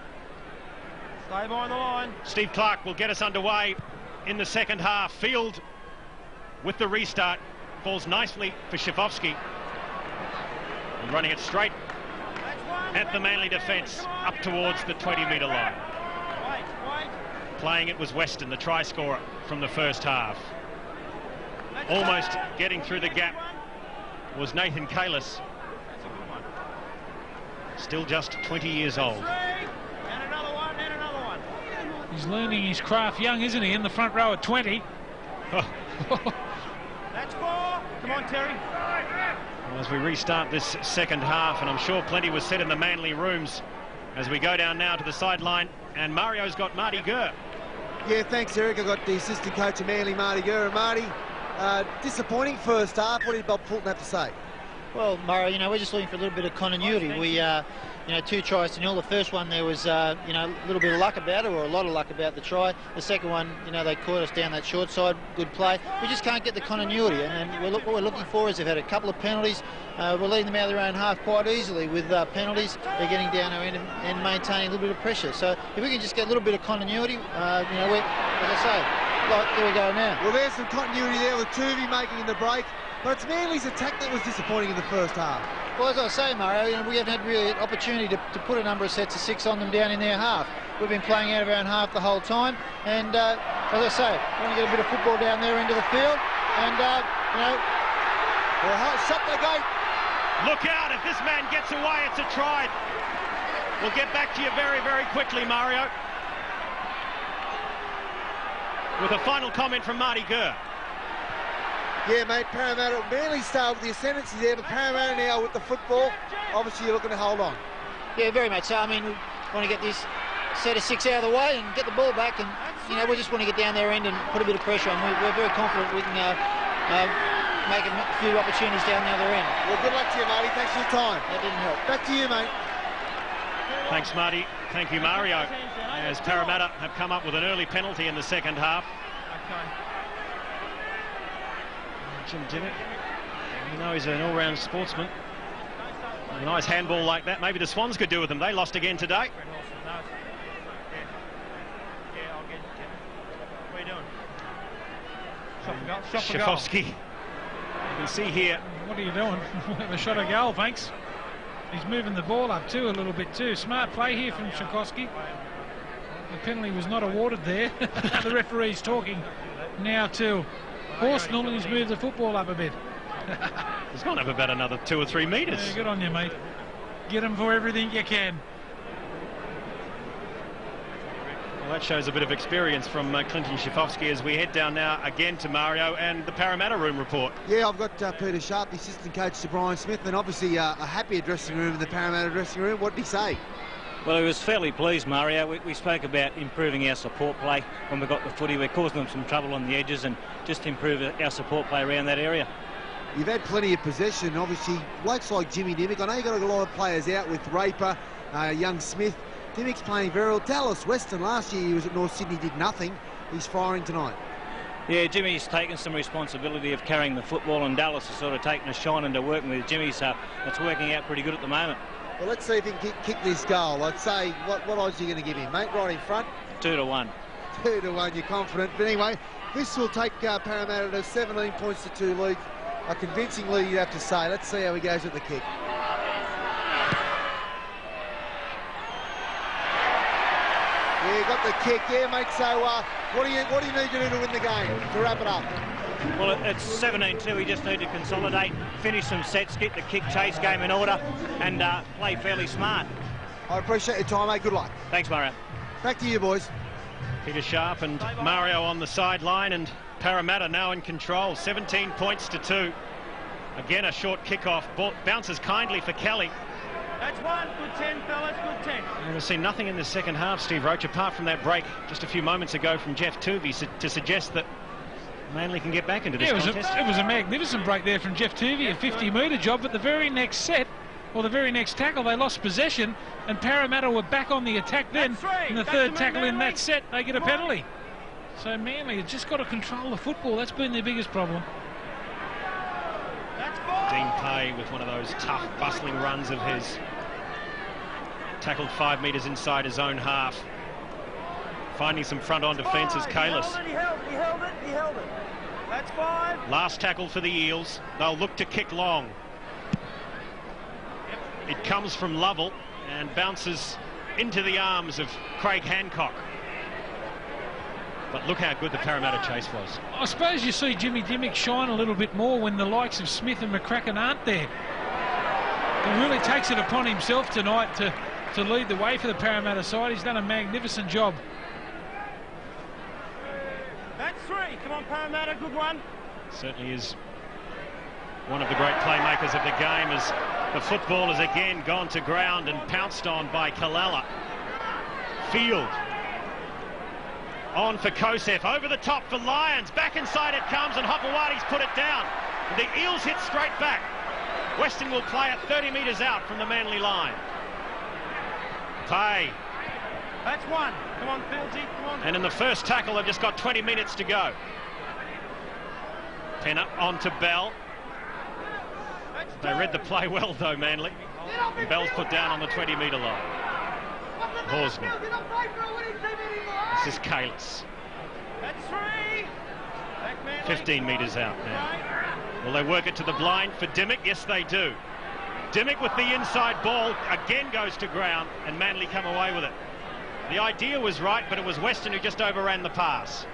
Stay behind the line.
Steve Clark will get us underway in the second half. Field with the restart falls nicely for Shifovsky, and running it straight at the Manly defence up towards the 20-metre line. Playing it was Weston, the try scorer from the first half. Almost getting through the gap was Nathan Kalis, still just 20 years old.
He's learning his craft young, isn't he, in the front row at 20.
That's 4. Come on, Terry.
As we restart this second half, and I'm sure plenty was said in the Manly rooms as we go down now to the sideline, and Mario's got Marty Gurr.
Yeah, thanks, Eric. I've got the assistant coach of Manly, Marty Gurr. And Marty, disappointing first half. What did Bob Fulton have to say?
Well, Mario, we're just looking for a little bit of continuity. We, 2 tries to 0. The first one, there was, a little bit of luck about it, or a lot of luck about the try. The second one, they caught us down that short side. Good play. We just can't get the continuity. And what we're looking for is they've had a couple of penalties. We're leading them out of their own half quite easily with penalties. They're getting down our end and maintaining a little bit of pressure. So if we can just get a little bit of continuity, as I say, like, there we go now.
Well, there's some continuity there with Toovey making the break. but it's Manly's attack that was disappointing in the first half.
Well, as I say, Mario, we haven't had really an opportunity to put a number of sets of 6 on them down in their half. We've been playing out of our own half the whole time, and as I say, want to get a bit of football down there into the field, and
Shut the gate.
Look out, if this man gets away, it's a try. We'll get back to you very, very quickly, Mario. With a final comment from Marty Gurr.
Yeah, mate, Parramatta, Manly started with the ascendancy there, but Parramatta now with the football, obviously you're looking to hold on.
Yeah, very much so. I mean, we want to get this set of 6 out of the way and get the ball back, and, we just want to get down their end and put a bit of pressure on. We're very confident we can make a few opportunities down the other end.
Well, good luck to you, Marty. Thanks for your time.
That didn't help.
Back to you, mate.
Thanks, Marty. Thank you, Mario. As Parramatta have come up with an early penalty in the second half. Jim Dimmick, he's an all-round sportsman. A nice handball like that. Maybe the Swans could do with them. They lost again today.
What are you doing?
Shafovsky. You can see here.
What are you doing? A shot at goal, thanks. He's moving the ball up too a little bit too. Smart play here from Shafovsky. The penalty was not awarded there. The referee's talking now to Horsnell, and he's moved the football up a bit.
He's gone up about another 2 or 3 metres.
Yeah, good on you, mate. Get him for everything you can.
Well, that shows a bit of experience from Clinton Shafovsky as we head down now again to Mario and the Parramatta room report.
Yeah, I've got Peter Sharp, the assistant coach to Brian Smith, and obviously a happier dressing room in the Parramatta dressing room. What did he say?
Well, he was fairly pleased, Mario. We spoke about improving our support play when we got the footy. We're causing them some trouble on the edges, and just improve our support play around that area.
You've had plenty of possession, obviously. Blokes like Jimmy Dimmick. I know you've got a lot of players out with Raper, young Smith. Dimmick's playing very well. Dallas Weston, last year he was at North Sydney, did nothing. He's firing tonight.
Yeah, Jimmy's taken some responsibility of carrying the football, and Dallas has sort of taken a shine into working with Jimmy, so it's working out pretty good at the moment.
Well, let's see if he can kick this goal. I'd say, what odds are you going to give him, mate? Right in front?
2-1.
2-1, you're confident. But anyway, this will take Parramatta to 17 points to 2 lead. A convincing lead, you have to say. Let's see how he goes with the kick. Yeah, got the kick, yeah, mate. So, what do you need to do to win the game, to wrap it up?
Well, it's 17-2. We just need to consolidate, finish some sets, get the kick chase game in order, and play fairly smart.
I appreciate your time, mate. Good luck.
Thanks, Mario.
Back to you, boys.
Peter Sharp and Mario on the sideline, and Parramatta now in control. 17 points to 2. Again, a short kick-off. Ball bounces kindly for Kelly.
That's one. Good 10, fellas. Good 10.
And we've seen nothing in the second half, Steve Roach, apart from that break just a few moments ago from Jeff Toovey to suggest that Manly can get back into this contest.
It was a magnificent break there from Jeff Toovey, a 50-metre job, but the very next set, or the very next tackle, they lost possession, and Parramatta were back on the attack then. In the third tackle in that set, they get a penalty. So Manly have just got to control the football. That's been their biggest problem.
Dean Pay with one of those tough, bustling runs of his. Tackled 5 metres inside his own half. Finding some front-on defence is Kalis.
He held it. That's 5.
Last tackle for the Eels. They'll look to kick long. It comes from Lovell and bounces into the arms of Craig Hancock. But look how good the Parramatta chase was.
I suppose you see Jimmy Dimmick shine a little bit more when the likes of Smith and McCracken aren't there. He really takes it upon himself tonight to lead the way for the Parramatta side. He's done a magnificent job.
That's 3. Come on, Parramatta. Good one.
Certainly is one of the great playmakers of the game as the football has again gone to ground and pounced on by Kalala. Field. On for Kosef, over the top for Lions, back inside it comes, and Hopewadi's put it down. The Eels hit straight back. Weston will play it 30 metres out from the Manly line. Pay.
That's 1. Come on, Fieldsy, come on.
And in the first tackle, they've just got 20 minutes to go. Penner on to Bell. They read the play well, though, Manly. And Bell's put down on the 20-metre line. Horsnell. This is Kalis.
That's 3.
15 metres out now. Will they work it to the blind for Dimmick? Yes, they do. Dimmick with the inside ball again goes to ground, and Manly come away with it. The idea was right, but it was Western who just overran the pass.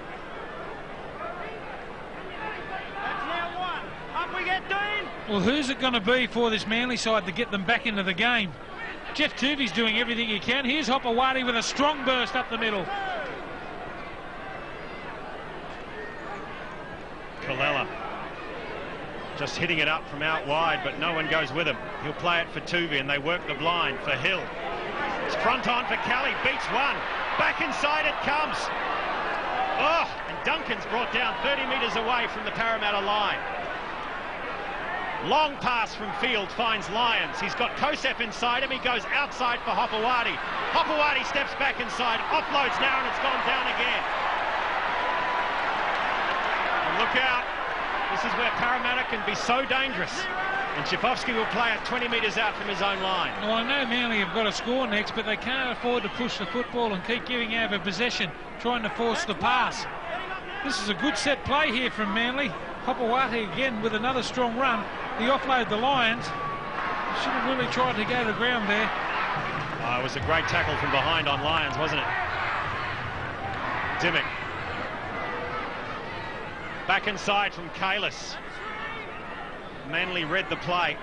That's now one. Up we get, Dean.
Well, who's it going to be for this Manly side to get them back into the game? Jeff Toovey's doing everything he can. Here's Hopewadi with a strong burst up the middle.
Colella just hitting it up from out wide, but no one goes with him. He'll play it for Toovey, and they work the blind for Hill. It's front on for Kelly, beats one. Back inside it comes. Oh, and Duncan's brought down 30 metres away from the Parramatta line. Long pass from field finds Lyons. He's got Kosef inside him. He goes outside for Hopewadi. Hopewadi steps back inside, offloads now, and it's gone down again. And look out. This is where Parramatta can be so dangerous. And Schifofsky will play it 20 metres out from his own line.
Well, I know Manly have got to score next, but they can't afford to push the football and keep giving over possession, trying to force the pass. This is a good set play here from Manly. Hopewadi again with another strong run. He offloaded the Lions. Should have really tried to go to the ground there.
Oh, it was a great tackle from behind on Lyons, wasn't it? Dimmick. Back inside from Kalis. Manly read the play,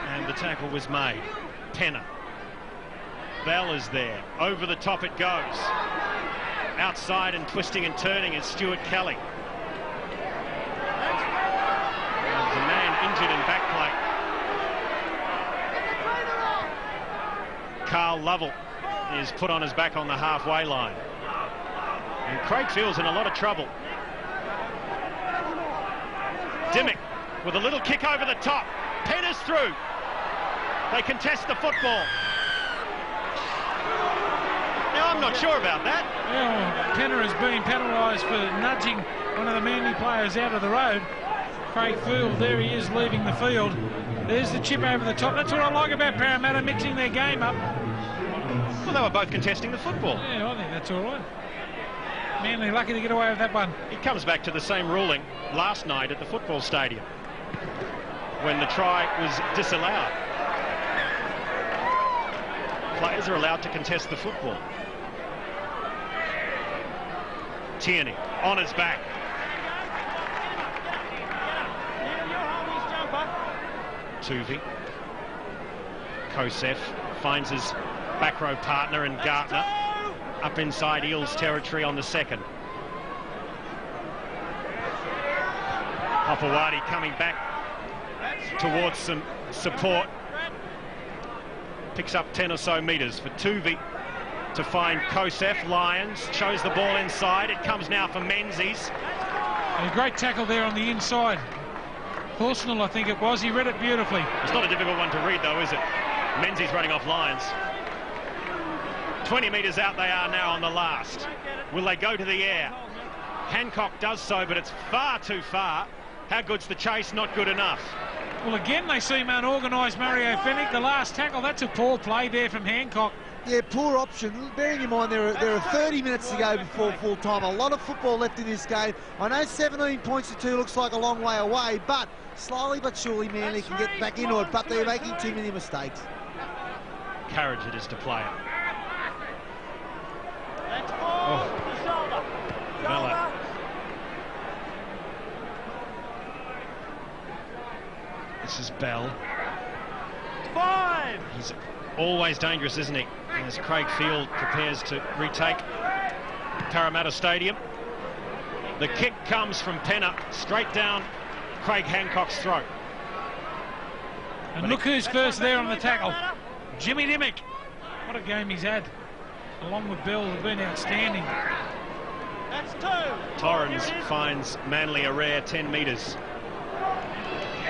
and the tackle was made. Penner. Bell is there. Over the top it goes. Outside and twisting and turning is Stuart Kelly. There's a man injured in back plate. Carl Lovell is put on his back on the halfway line. And Craig Field's in a lot of trouble. Dimmick with a little kick over the top. Penner's through. They contest the football. Now, I'm not sure about that.
Well, Penner has been penalised for nudging one of the Manly players out of the road. Craig Field, there he is leaving the field. There's the chip over the top. That's what I like about Parramatta, mixing their game up.
Well, they were both contesting the football.
Yeah, I think that's all right. Manly lucky to get away with that one.
It comes back to the same ruling last night at the football stadium when the try was disallowed. Players are allowed to contest the football. Tierney on his back. Toovey. Kosef finds his back row partner in Gartner up inside Eels territory on the second. Hopewadi coming back towards some support. Picks up 10 or so metres for Toovey to find Kosef. Lyons shows the ball inside. It comes now for Menzies.
A great tackle there on the inside. Horsnell, I think it was. He read it beautifully.
It's not a difficult one to read, though, is it? Menzies running off Lyons. 20 metres out they are now on the last. Will they go to the air? Hancock does so, but it's far too far. How good's the chase? Not good enough.
Well, again, they seem unorganised, Mario Fennick. The last tackle, that's a poor play there from Hancock.
Yeah, poor option. Bearing in mind there are 30 minutes to go before full time. A lot of football left in this game. I know 17 points to 2 looks like a long way away, but slowly but surely Manly can get back into it, but they're making too many mistakes.
Carriage it is to play it. Miller. This is Bell.
5.
He's always dangerous, isn't he? As Craig Field prepares to retake Parramatta Stadium. The kick comes from Penner straight down Craig Hancock's throat.
And look who's first there on the tackle. Jimmy Dimmick. What a game he's had. Along with Bell, they've been outstanding.
That's 2.
Torrens finds Manly a rare 10 metres.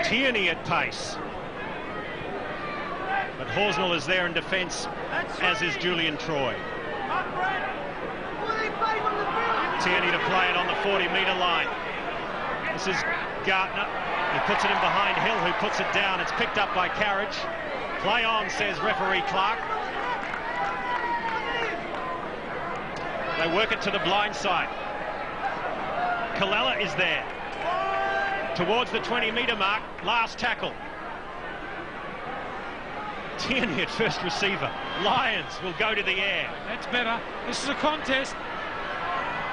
Tierney at pace. But Horsnell is there in defence, as is Julian Troy. Tierney to play it on the 40-metre line. This is Gartner. He puts it in behind Hill, who puts it down. It's picked up by Carriage. Play on, says referee Clark. They work it to the blind side. Colella is there. towards the 20-metre mark. Last tackle. Tierney at first receiver. Lions will go to the air.
That's better. This is a contest.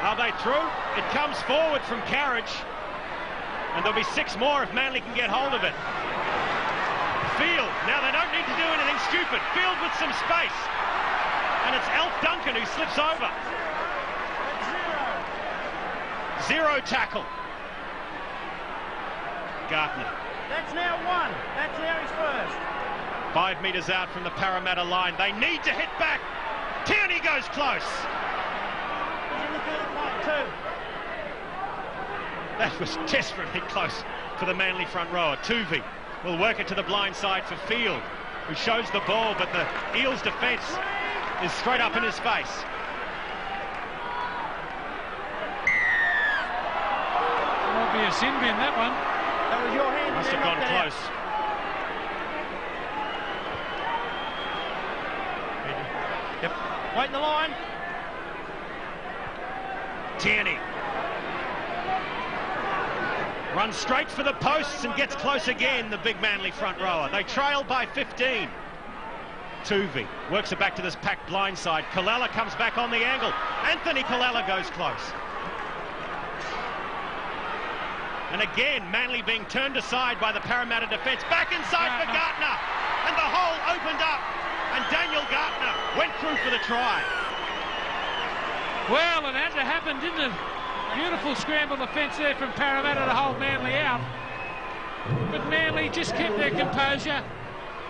Are they through? It comes forward from Carriage. And there'll be 6 more if Manly can get hold of it. Field. Now they don't need to do anything stupid. Field with some space. And it's Alf Duncan who slips over. 0 tackle. Gartner.
That's now 1. That's now his first.
5 metres out from the Parramatta line. They need to hit back. Tierney goes close. That was desperately close for the Manly front rower. Toovey will work it to the blind side for Field, who shows the ball, but the Eels defence is straight up in his face.
Might be a sin bin, that one.
That was your hand.
Must have gone close.
Yep. Wait in the line.
Tierney runs straight for the posts and gets close again, the big Manly front rower. They trail by 15. Toovey works it back to this packed blind side. Kalala comes back on the angle. Anthony Kalala goes close. And again, Manly being turned aside by the Parramatta defence. Back inside for Gartner. And the hole opened up. And Daniel Gartner went through for the try.
Well, it had to happen, didn't it? Beautiful scramble defence there from Parramatta to hold Manly out. But Manly just kept their composure.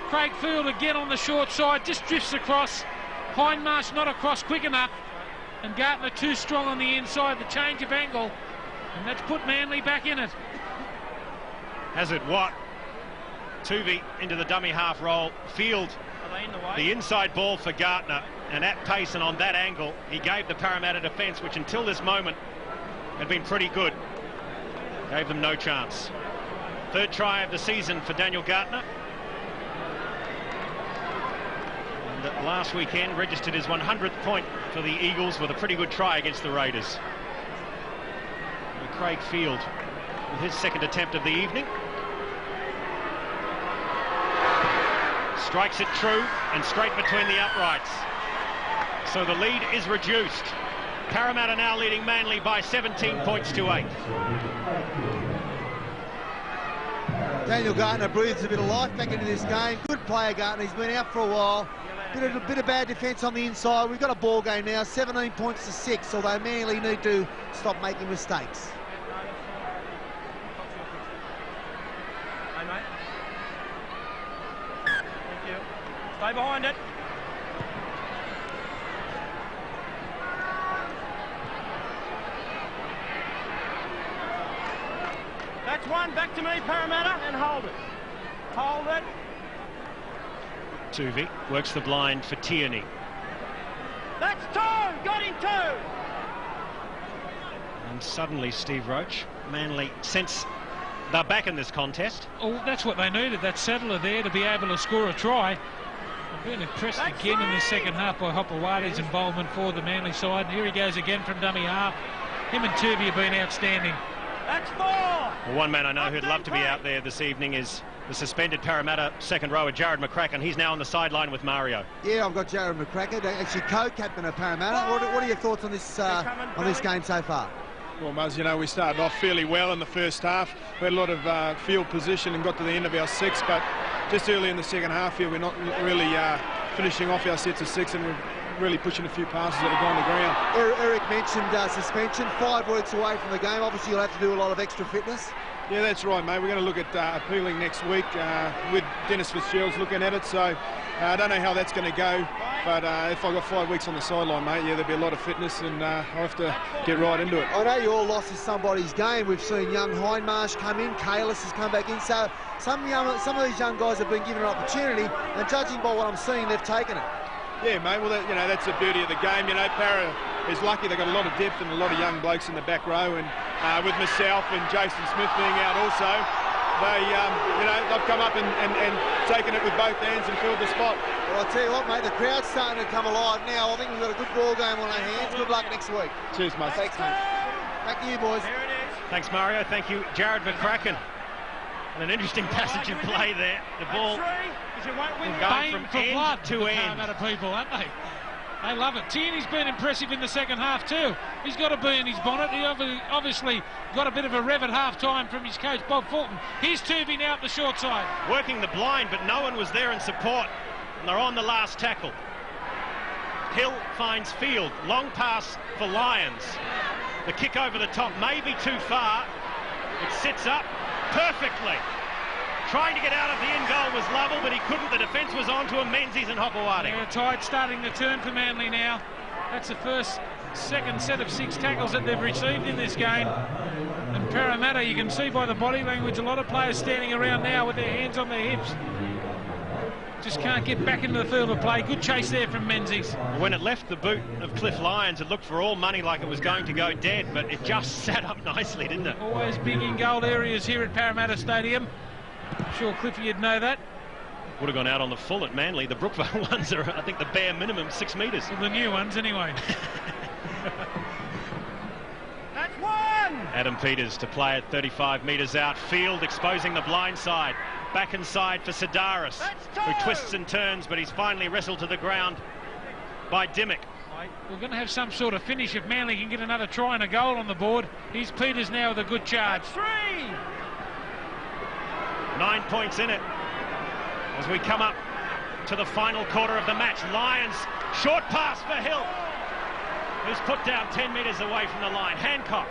Craig Field again on the short side, just drifts across. Hindmarsh not across quick enough. And Gartner too strong on the inside, the change of angle. And that's put Manly back in it.
Has it what? Toovey into the dummy half roll. Field, the inside ball for Gartner. And at pace and on that angle, he gave the Parramatta defence, which until this moment had been pretty good, gave them no chance. 3rd try of the season for Daniel Gartner. And last weekend registered his 100th point for the Eagles with a pretty good try against the Raiders. And Craig Field with his 2nd attempt of the evening. Strikes it true and straight between the uprights. So the lead is reduced. Parramatta now leading Manly by 17 points to 8.
Daniel Gartner breathes a bit of life back into this game. Good player, Gartner. He's been out for a while. Bit of bad defence on the inside. We've got a ball game now, 17 points to 6, although Manly need to stop making mistakes.
Hey, mate. Thank you. Stay behind it. That's 1, back to me, Parramatta, and hold it. Hold it.
Toovey works the blind for Tierney.
That's 2, got him 2.
And suddenly, Steve Roach, Manly sense they're back in this contest.
Oh, that's what they needed, that settler there to be able to score a try. I've been impressed again in the second half by Hopewadi's involvement for the Manly side. And here he goes again from dummy half. Him and Toovey have been outstanding.
That's 4.
Well, one man I know who'd love to be out there this evening is the suspended Parramatta 2nd rower, Jared McCracken. He's now on the sideline with Mario.
Yeah, I've got Jared McCracken, actually co-captain of Parramatta. What are your thoughts on this game so far?
Well, Muzz, you know, we started off fairly well in the first half. We had a lot of field position and got to the end of our 6, but just early in the second half here, we're not really finishing off our sets of 6, and we're really pushing a few passes that have gone to ground.
Eric mentioned suspension, 5 weeks away from the game. Obviously, you'll have to do a lot of extra fitness.
Yeah, that's right, mate. We're going to look at appealing next week with Dennis Fitzgerald's looking at it, so I don't know how that's going to go, but if I've got 5 weeks on the sideline, mate, yeah, there'll be a lot of fitness, and I'll have to get right into it.
I know you all lost to somebody's game. We've seen young Hindmarsh come in, Kalis has come back in, so some of these young guys have been given an opportunity, and judging by what I'm seeing, they've taken it.
Yeah, mate, well, you know, that's the beauty of the game. You know, Parra is lucky. They've got a lot of depth and a lot of young blokes in the back row, and with myself and Jason Smith being out also, they, you know, they've come up and taken it with both hands and filled the spot.
Well, I'll tell you what, mate, the crowd's starting to come alive now. I think we've got a good ball game on our hands. Good luck next week.
Cheers, mate.
Thanks, mate. Back to you, boys.
Here it is.
Thanks, Mario. Thank you, Jared McCracken. And an interesting passage of play there. The ball going from end to end.
People, aren't they? They love it. Tierney's been impressive in the second half too. He's got to be in his bonnet. He obviously got a bit of a rev at half-time from his coach, Bob Fulton. Here's Toovey now at the short side.
Working the blind, but no one was there in support. And they're on the last tackle. Hill finds Field. Long pass for Lyons. The kick over the top may be too far. It sits up perfectly. Trying to get out of the in goal was Lovell, but he couldn't. The defence was on to him, Menzies and Hopewadi.
Yeah, tide starting to turn for Manly now. That's the second set of 6 tackles that they've received in this game. And Parramatta, you can see by the body language, a lot of players standing around now with their hands on their hips. Just can't get back into the field of play. Good chase there from Menzies.
When it left the boot of Cliff Lyons, it looked for all money like it was going to go dead, but it just sat up nicely, didn't it?
Always big in goal areas here at Parramatta Stadium. I'm sure Cliffy would know that.
Would have gone out on the full at Manly. The Brookvale ones are, I think, the bare minimum 6 metres.
Well, the new ones, anyway.
That's one!
Adam Peters to play at 35 metres out. Field exposing the blind side. Back inside for Sidaris, who twists and turns, but he's finally wrestled to the ground by Dimmock.
We're going to have some sort of finish if Manly can get another try and a goal on the board. Here's Peters now with a good charge.
That's 3!
9 points in it as we come up to the final quarter of the match. Lyons, short pass for Hill, who's put down 10 metres away from the line. Hancock,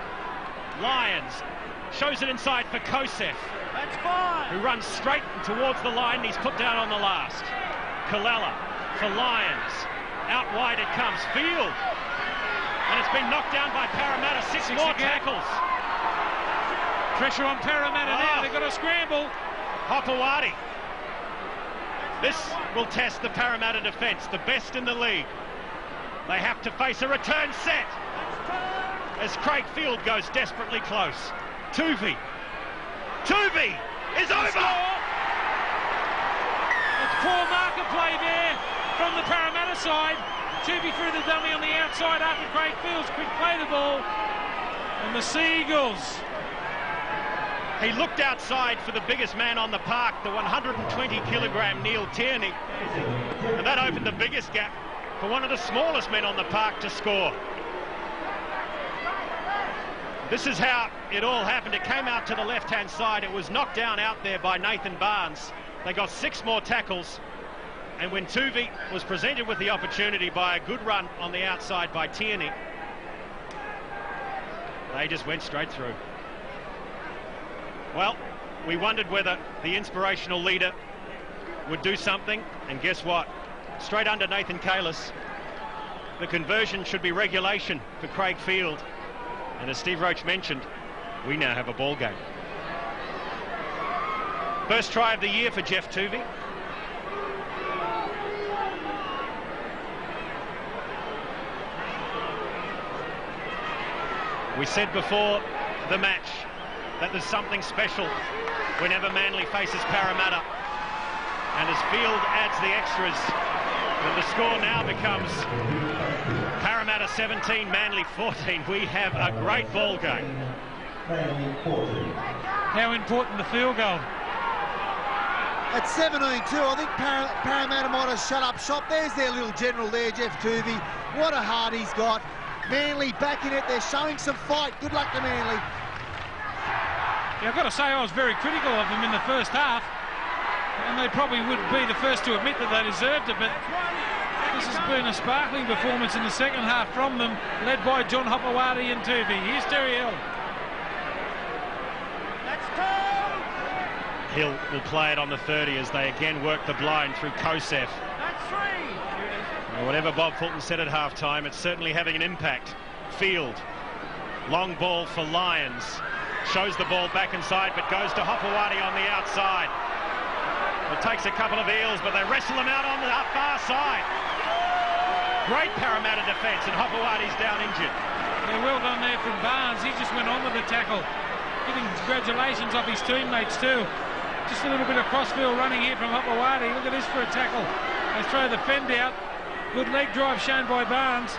Lyons, shows it inside for Kosef.
That's 5!
Who runs straight towards the line, and he's put down on the last. Kalala for Lyons. Out wide it comes. Field. And it's been knocked down by Parramatta. Six more tackles.
Pressure on Parramatta now. They've got to scramble.
Hopewadi. This will test the Parramatta defence, the best in the league. They have to face a return set as Craig Field goes desperately close. Toovey is over!
It's poor marker play there from the Parramatta side. Toovey threw the dummy on the outside after Craig Field's quick play the ball. And the Seagulls.
He looked outside for the biggest man on the park, the 120-kilogram Neil Tierney. And that opened the biggest gap for one of the smallest men on the park to score. This is how it all happened. It came out to the left-hand side. It was knocked down out there by Nathan Barnes. They got 6 more tackles. And when Toovey was presented with the opportunity by a good run on the outside by Tierney, they just went straight through. Well, we wondered whether the inspirational leader would do something, and guess what? Straight under Nathan Kalis. The conversion should be regulation for Craig Field. And as Steve Roach mentioned, we now have a ball game. First try of the year for Jeff Toovey. We said before the match that there's something special whenever Manly faces Parramatta. And as Field adds the extras, and the score now becomes Parramatta 17, Manly 14. We have a great ball game.
How important the field goal?
At 17-2, I think Parramatta might have shut up shop. There's their little general there, Jeff Toovey. What a heart he's got. Manly back in it. They're showing some fight. Good luck to Manly.
Yeah, I've got to say I was very critical of them in the first half, and they probably would be the first to admit that they deserved it, but this has been a sparkling performance in the second half from them, led by John Hopewadi and Toovey. Here's Terry Hill.
Hill will play it on the 30 as they again work the blind through Kosef.
That's 3!
Well, whatever Bob Fulton said at half-time, it's certainly having an impact. Field, long ball for Lyons. Shows the ball back inside, but goes to Hopewadi on the outside. It takes a couple of Eels, but they wrestle them out on the far side. Great Parramatta defence, and Hopewadi's down injured.
Yeah, well done there from Barnes. He just went on with the tackle. Giving congratulations off his teammates too. Just a little bit of crossfield running here from Hopewadi. Look at this for a tackle. They throw the fend out. Good leg drive shown by Barnes.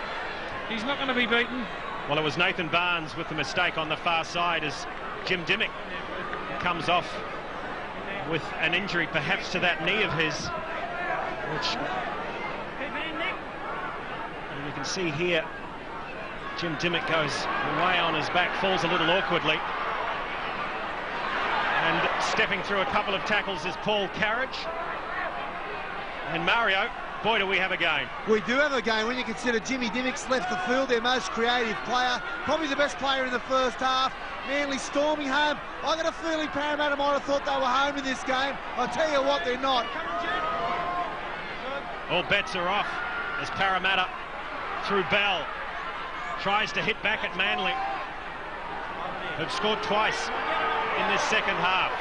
He's not going to be beaten.
Well, it was Nathan Barnes with the mistake on the far side as Jim Dimmick comes off with an injury perhaps to that knee of his, which and you can see here Jim Dimmick goes way on his back, falls a little awkwardly, and stepping through a couple of tackles is Paul Carriage. And Mario, boy, do we have a game.
We do have a game when you consider Jimmy Dimmick's left the field, their most creative player, probably the best player in the first half. Manly storming home. I got a feeling Parramatta might have thought they were home in this game. I'll tell you what, they're not.
All bets are off as Parramatta, through Bell, tries to hit back at Manly, who've scored twice in this second half.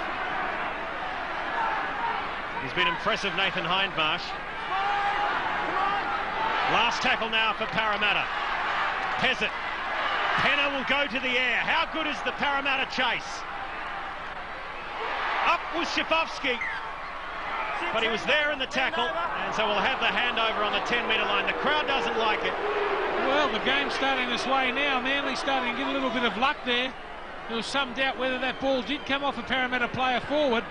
He's been impressive, Nathan Hindmarsh. Last tackle now for Parramatta. Pezzett. Penner will go to the air. How good is the Parramatta chase? Up was Shafovsky, but he was there in the tackle, and so we'll have the handover on the 10-metre line. The crowd doesn't like it.
Well, the game's starting this way now. Manly starting to get a little bit of luck there. There was some doubt whether that ball did come off a Parramatta player forward,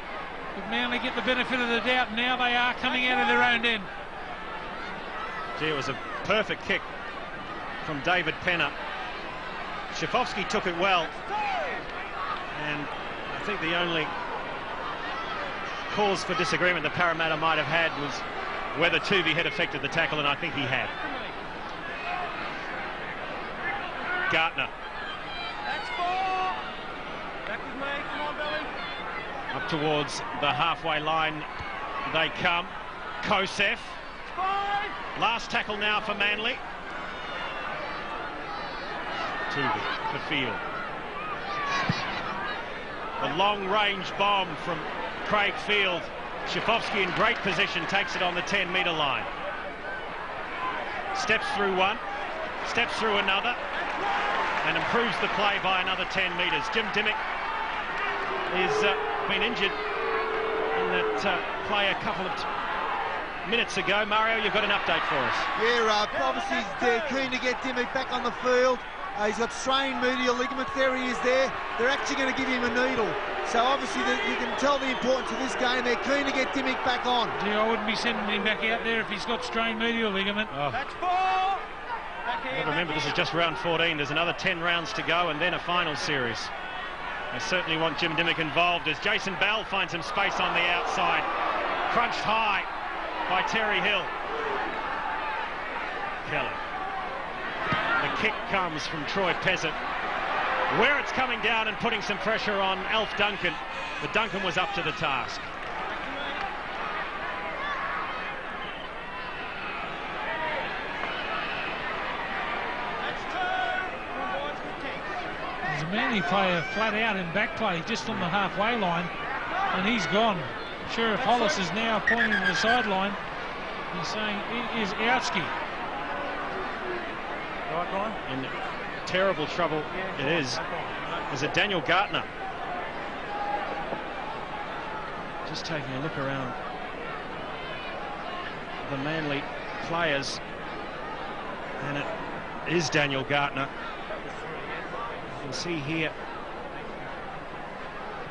but Manly get the benefit of the doubt, and now they are coming out of their own end.
Gee, it was a perfect kick from David Penner. Shafovsky took it well, and I think the only cause for disagreement that Parramatta might have had was whether Toovey had affected the tackle, and I think he had. Gartner. Up towards the halfway line they come. Kosef. Last tackle now for Manly. Toovey for Field. The long-range bomb from Craig Field. Shafovsky in great position, takes it on the 10-metre line. Steps through one, steps through another, and improves the play by another 10 metres. Jim Dimmick is been injured in that play a couple of minutes ago. Mario, you've got an update for us.
Yeah, obviously they're keen to get Dimmick back on the field. He's got strained medial ligaments. There he is there. They're actually going to give him a needle. So obviously you can tell the importance of this game. They're keen to get Dimmick back on.
Gee, I wouldn't be sending him back out there if he's got strained medial ligament.
Oh. That's four. Well, remember, this is just round 14. There's another 10 rounds to go and then a final series. They certainly want Jim Dimmick involved as Jason Bell finds some space on the outside. Crunched high by Terry Hill. Kelly. The kick comes from Troy Pezzett. Where it's coming down and putting some pressure on Alf Duncan, but Duncan was up to the task.
There's a Manly player flat out in back play just on the halfway line, and he's gone. Sheriff Hollis is now pointing to the sideline. He's saying it is Outski.
In terrible trouble it is. There's a Daniel Gartner. Just taking a look around the Manly players, and it is Daniel Gartner. You can see here.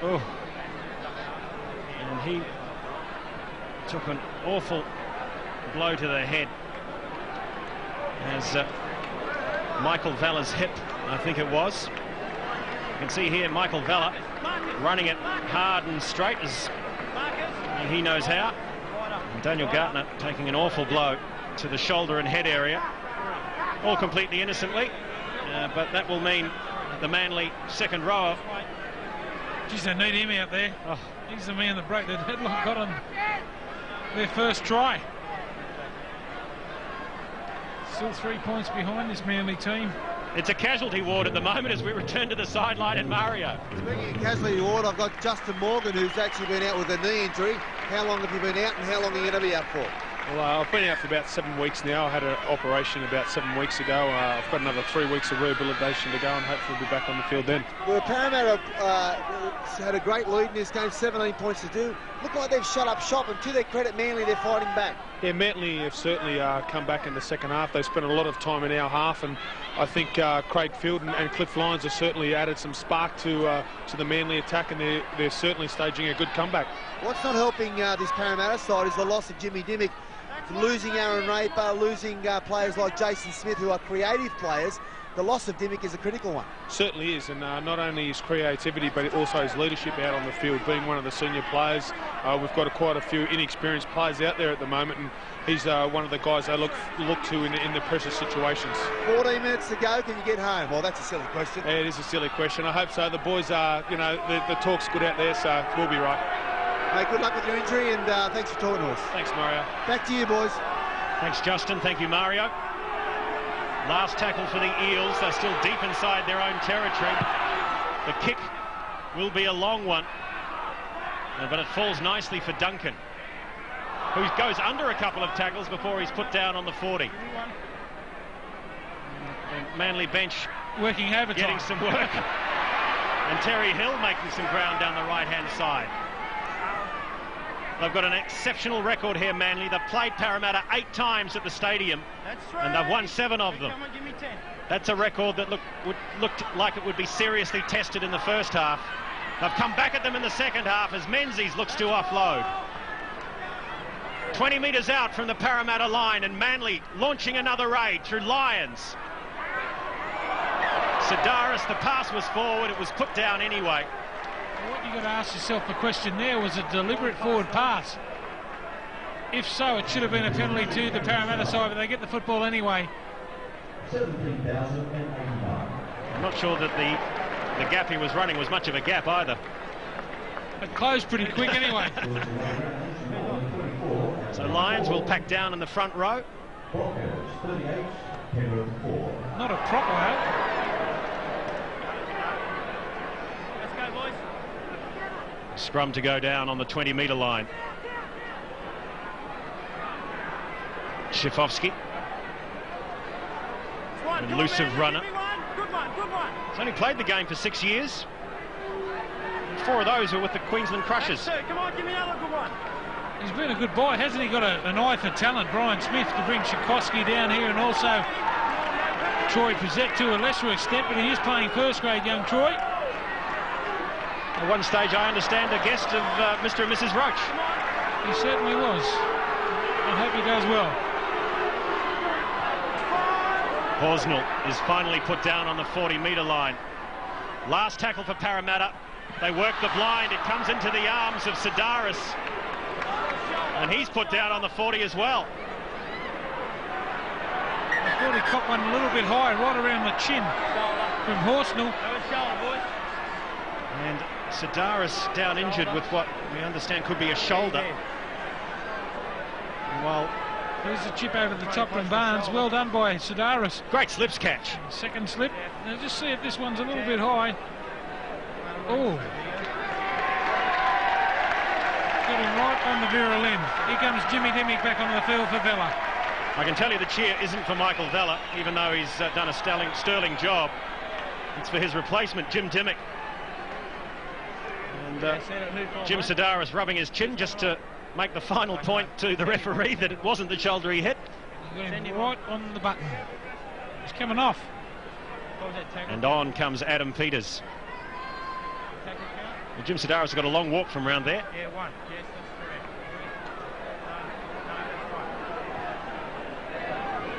Oh, and he took an awful blow to the head as Michael Vella's hip, I think it was. You can see here Michael Vella running it hard and straight as he knows how. And Daniel Gartner taking an awful blow to the shoulder and head area, all completely innocently, but that will mean the Manly second rower.
Geez, they need him out there. Oh. He's the man that broke that headlock, got on their first try. Still 3 points behind this Manly team.
It's a casualty ward at the moment as we return to the sideline and Mario.
Speaking of casualty ward, I've got Justin Morgan, who's actually been out with a knee injury. How long have you been out and how long are you going to be out for?
Well, I've been out for about 7 weeks now. I had an operation about 7 weeks ago. I've got another 3 weeks of rehabilitation to go, and hopefully we'll be back on the field then.
Well, Parramatta had a great lead in this game, 17 points to do. Look like they've shut up shop, and to their credit, Manly, they're fighting back.
Yeah, Manly have certainly come back in the second half. They spent a lot of time in our half, and I think Craig Field and Cliff Lyons have certainly added some spark to the Manly attack, and they're certainly staging a good comeback.
What's not helping this Parramatta side is the loss of Jimmy Dimmick. Losing Aaron Raper, losing players like Jason Smith, who are creative players. The loss of Dimmick is a critical one.
Certainly is, and not only his creativity, but also his leadership out on the field, being one of the senior players. We've got quite a few inexperienced players out there at the moment, and he's one of the guys they look to in the pressure situations.
14 minutes to go, can you get home? Well, that's a silly question.
Yeah, it is a silly question. I hope so. The boys are, the talk's good out there, so we'll be right.
Hey, good luck with your injury, and thanks for talking to us.
Thanks, Mario.
Back to you, boys.
Thanks, Justin. Thank you, Mario. Last tackle for the Eels. They're still deep inside their own territory. The kick will be a long one, but it falls nicely for Duncan, who goes under a couple of tackles before he's put down on the 40. The Manly bench
working overtime,
getting some work. And Terry Hill making some ground down the right-hand side. They've got an exceptional record here, Manly. They've played Parramatta 8 times at the stadium, and they've won 7 of them. That's a record that looked like it would be seriously tested in the first half. They've come back at them in the second half as Menzies looks to offload. 20 metres out from the Parramatta line, and Manly launching another raid through Lyons. Sidaris, the pass was forward, it was put down anyway.
What you got to ask yourself the question there, was a deliberate forward pass? If so, it should have been a penalty to the Parramatta side, but they get the football anyway.
I'm not sure that the gap he was running was much of a gap either.
It closed pretty quick anyway.
So Lyons will pack down in the front row.
Not a proper.
Scrum to go down on the 20-metre line. Schifovski. An elusive runner. He's only played the game for 6 years. 4 of those were with the Queensland Crushers.
Come on, give me another good one. He's been a good boy, hasn't he? Got an eye for talent, Brian Smith, to bring Schifovski down here, and also Troy Pizzette to a lesser extent, but he is playing first grade, young Troy.
At one stage, I understand, a guest of Mr. and Mrs. Roach.
He certainly was. I hope he does well.
Horsnell is finally put down on the 40-metre line. Last tackle for Parramatta. They work the blind. It comes into the arms of Sidaris. And he's put down on the 40 as well.
I thought he caught one a little bit high, right around the chin from Horsnell.
And Sidaris down injured with what we understand could be a shoulder. Well,
there's a chip over the top from Barnes. Well done by Sidaris.
Great slips catch.
Second slip. Now just see if this one's a little bit high. Oh. Got him right on the Vera Lynn. Here comes Jimmy Dimmick back onto the field for Vella.
I can tell you the cheer isn't for Michael Vella, even though he's done a sterling job. It's for his replacement, Jim Dimmick. And Jim Sidaris rubbing his chin just to make the final point to the referee that it wasn't the shoulder he hit.
He got him right on the button. He's coming off.
And on comes Adam Peters. Well, Jim Sidaris has got a long walk from round there.
Yeah, one. Yes,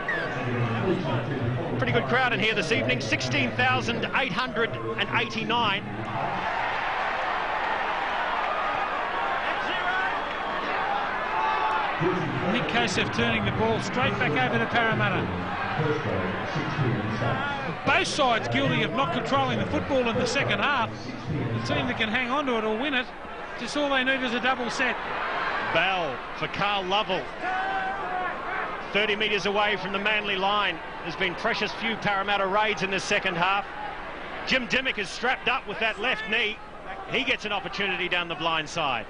that's correct.
Pretty good crowd in here this evening, 16,889.
Nick Kosef turning the ball straight back over to Parramatta. Both sides guilty of not controlling the football in the second half. The team that can hang on to it will win it. Just all they need is a double set.
Bell for Carl Lovell. 30 metres away from the Manly line. There's been precious few Parramatta raids in the second half. Jim Dimmick is strapped up with that left knee. He gets an opportunity down the blind side.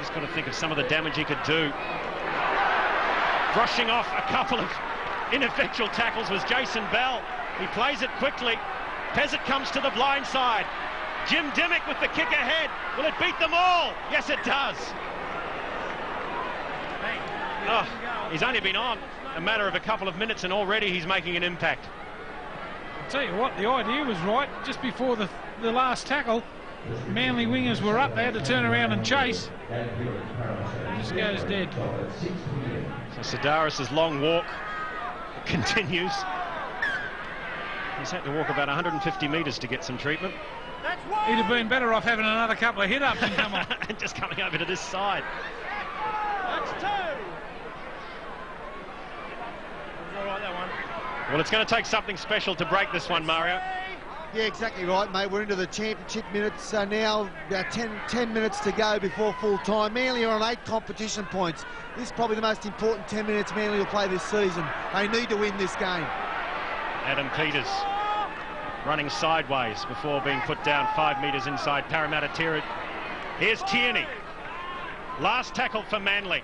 Just got to think of some of the damage he could do. Brushing off a couple of ineffectual tackles was Jason Bell. He plays it quickly. Pezzett comes to the blind side. Jim Dimmick with the kick ahead. Will it beat them all? Yes, it does. Oh, he's only been on a matter of a couple of minutes and already he's making an impact.
I'll tell you what, the idea was right. Just before the last tackle, Manly wingers were up. They had to turn around and chase. He just goes dead.
So Sedaris's long walk continues. He's had to walk about 150 metres to get some treatment.
He'd have been better off having another couple of hit-ups and come on.
And just coming over to this side.
That's 2. All right, that one.
Well, it's going to take something special to break this one, Mario.
Yeah, exactly right, mate. We're into the championship minutes now. About 10 minutes to go before full time. Manly are on 8 competition points. This is probably the most important 10 minutes Manly will play this season. They need to win this game.
Adam Peters running sideways before being put down 5 metres inside Parramatta territory. Here's Tierney. Last tackle for Manly.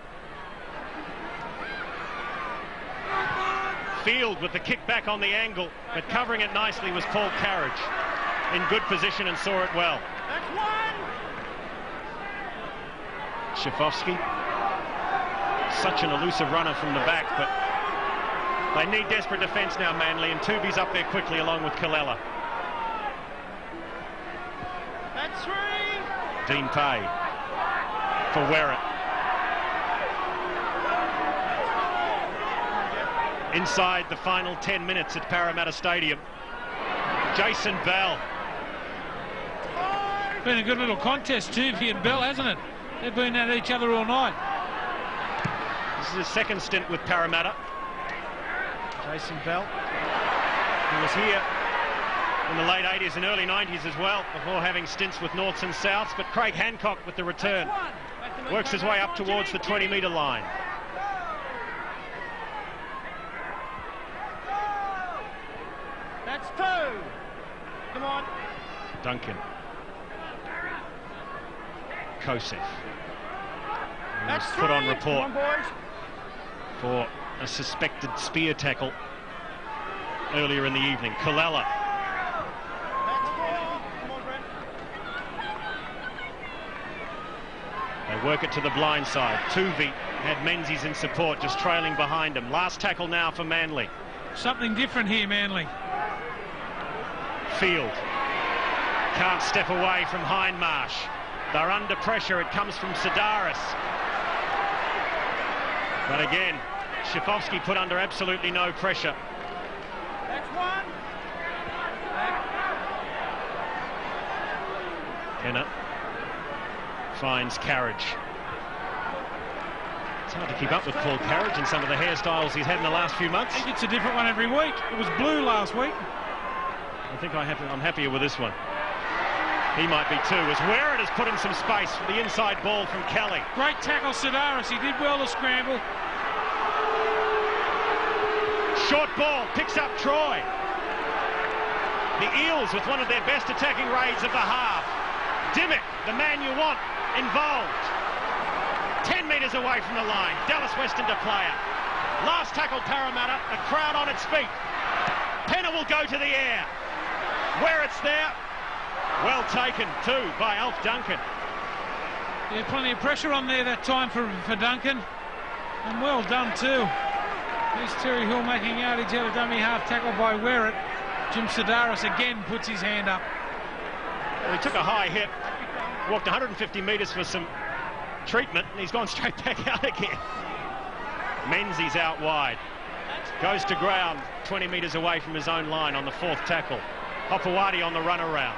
Field with the kick back on the angle, but covering it nicely was Paul Carriage. In good position and saw it well.
That's 1.
Shafovsky. Such an elusive runner from the back, but they need desperate defence now, Manly, and Toovey's up there quickly along with Kalella.
That's 3.
Dean Pay for Werrett. Inside the final 10 minutes at Parramatta Stadium. Jason Bell.
Been a good little contest, Toovey and Bell, hasn't it? They've been at each other all night.
This is his second stint with Parramatta. Jason Bell. He was here in the late 80s and early 90s as well, before having stints with Norths and Souths, but Craig Hancock with the return. Works his way up towards the 20-metre line.
That's 2. Come on.
Duncan. Kosef.
That's
put on
3.
report
Come on, boys.
for a suspected spear tackle earlier in the evening. Kalella.
That's 4. Come on, Brent.
They work it to the blind side. Toovey had Menzies in support, just trailing behind him. Last tackle now for Manly.
Something different here, Manly.
Field. Can't step away from Hindmarsh. They're under pressure. It comes from Sedaris. But again, Shafovsky put under absolutely no pressure.
That's 1.
Kenner finds Carriage. It's hard to keep up with Paul Carriage and some of the hairstyles he's had in the last few months.
I think it's a different one every week. It was blue last week.
I think I'm happier with this one. He might be too, as Werrett has put in some space for the inside ball from Kelly.
Great tackle, Sedaris. He did well to scramble.
Short ball, picks up Troy. The Eels with one of their best attacking raids of the half. Dimmick, the man you want, involved. 10 metres away from the line. Dallas Weston to player. Last tackle Parramatta, a crowd on its feet. Penner will go to the air. Werrett's there. Well taken too by Alf Duncan.
Yeah, plenty of pressure on there that time for Duncan. And well done too. Here's Terry Hill making yardage out of dummy half tackle by Werrett. Jim Sedaris again puts his hand up.
Well, he took a high hit, walked 150 metres for some treatment, and he's gone straight back out again. Menzies out wide. Goes to ground 20 metres away from his own line on the 4th tackle. Hopewadi on the run around.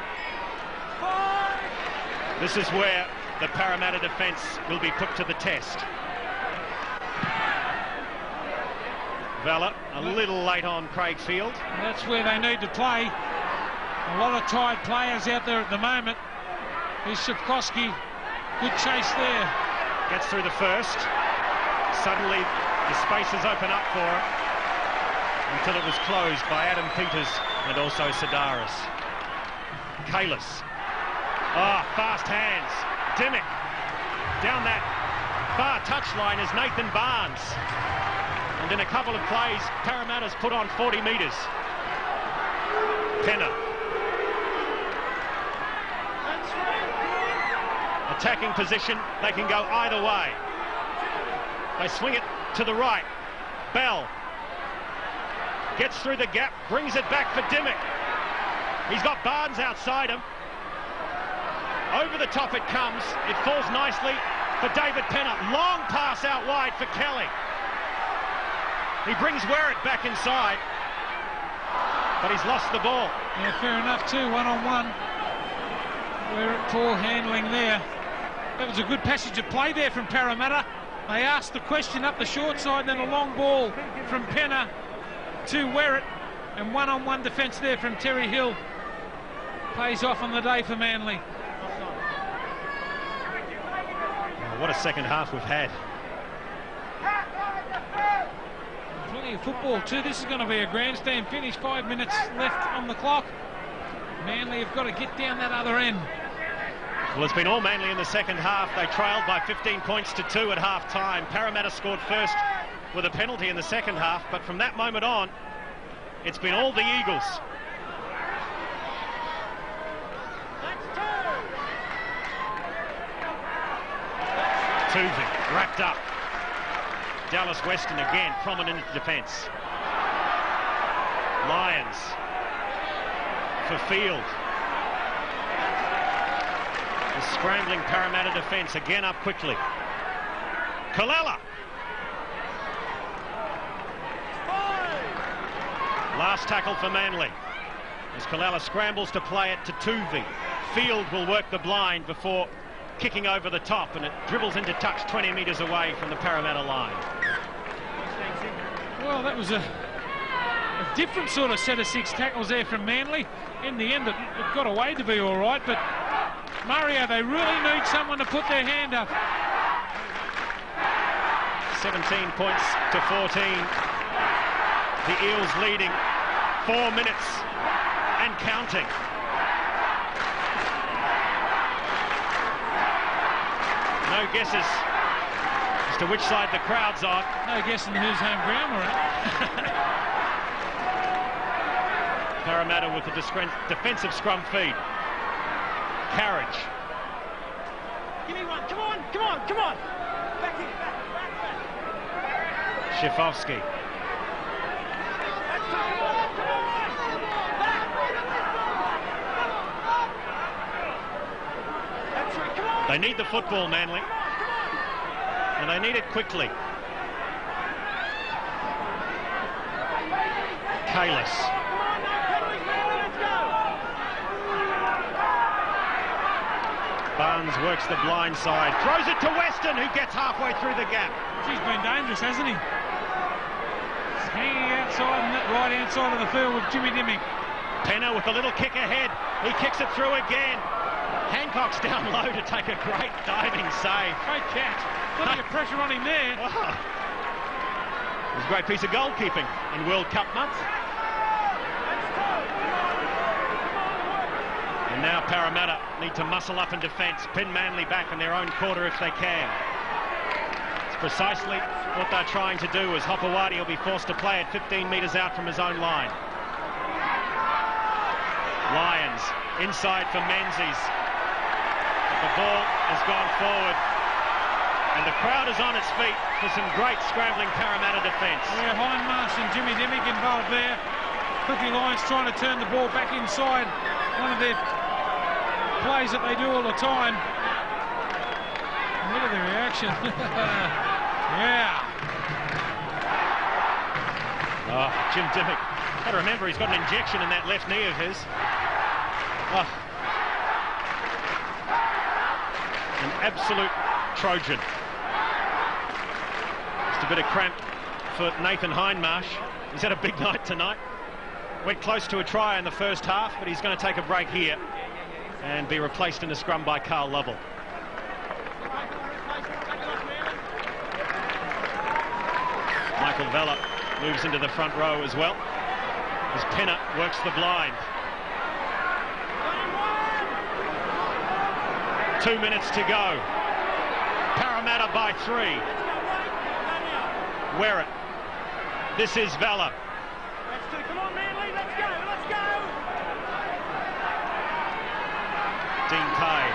This is where the Parramatta defence will be put to the test. Vella a little late on Craig Field.
That's where they need to play. A lot of tired players out there at the moment. Here's Shafkovsky. Good chase there.
Gets through the first. Suddenly the spaces open up for it until it was closed by Adam Peters and also Sedaris. Kalis. Ah, fast hands. Dimmick. Down that far touchline is Nathan Barnes. And in a couple of plays, Parramatta's put on 40 metres. Penner. Attacking position, they can go either way. They swing it to the right. Bell gets through the gap, brings it back for Dimmick. He's got Barnes outside him. Over the top it comes. It falls nicely for David Penner. Long pass out wide for Kelly. He brings Werrett back inside, but he's lost the ball.
Yeah, fair enough too, one-on-one. Werrett, poor handling there. That was a good passage of play there from Parramatta. They asked the question up the short side, then a long ball from Penner to Werrett, and one-on-one defence there from Terry Hill. Pays off on the day for Manly.
Oh, what a second half we've had.
Plenty of football too. This is going to be a grandstand finish. 5 minutes left on the clock. Manly have got to get down that other end.
Well, it's been all Manly in the second half. They trailed by 15 points to 2 at half-time. Parramatta scored first with a penalty in the second half, but from that moment on, it's been all the Eagles. Toovey wrapped up. Dallas Weston again, prominent in defence. Lyons for Field. The scrambling Parramatta defence again up quickly. Kalala. Last tackle for Manly. As Kalala scrambles to play it to Toovey. Field will work the blind before kicking over the top, and it dribbles into touch 20 metres away from the Parramatta line.
Well, that was a different sort of set of 6 tackles there from Manly. In the end, it got away to be all right, but Mario, they really need someone to put their hand up.
17 points to 14. The Eels leading 4 minutes and counting. No guesses as to which side the crowd's on.
No guessing whose home ground we're at.
Parramatta with the defensive scrum feed. Carriage.
Give me one. Come on, come on, come on. Back in, back.
Shifovsky. They need the football, Manly. And they need it quickly. Kalis. Barnes works the blind side, throws it to Weston, who gets halfway through the gap.
He's been dangerous, hasn't he? He's hanging outside on that right-hand side of the field with Jimmy Dimmick.
Penner with a little kick ahead. He kicks it through again. Hancock's down low to take a great diving save.
Great catch. Plenty of pressure on him there.
Oh. It was a great piece of goalkeeping in World Cup months. And now Parramatta need to muscle up in defence, pin Manly back in their own quarter if they can. It's precisely what they're trying to do, as Hopewadi will be forced to play it 15 metres out from his own line. Lyons inside for Menzies. The ball has gone forward, and the crowd is on its feet for some great scrambling Parramatta defence.
Yeah, Hindmarsh and Jimmy Dimmick involved there. Cliffy Lyons trying to turn the ball back inside. One of their plays that they do all the time. Look at the reaction. Yeah.
Oh, Jim Dimmick. Got to remember, he's got an injection in that left knee of his. Oh. An absolute Trojan. Just a bit of cramp for Nathan Hindmarsh. He's had a big night tonight. Went close to a try in the first half, but he's going to take a break here and be replaced in the scrum by Carl Lovell. Michael Vella moves into the front row as well, as Penner works the blind. 2 minutes to go. Parramatta by 3. Werrett. This is Vella.
Come on, Manly, let's go, let's go!
Dean Kay.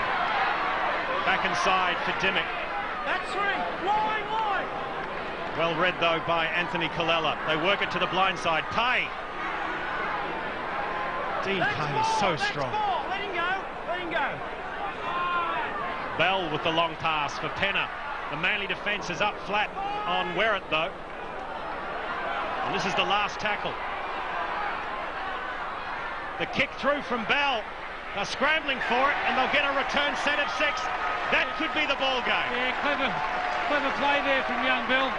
Back inside for Dimmick.
That's 3, line.
Well read, though, by Anthony Colella. They work it to the blind side. Pay. Dean Kay is so strong.
Let him go.
Bell with the long pass for Penner. The Manly defence is up flat on Werrett, though. And this is the last tackle. The kick through from Bell. They're scrambling for it, and they'll get a return set of 6. That could be the ball game.
Yeah, clever play there from young Bell.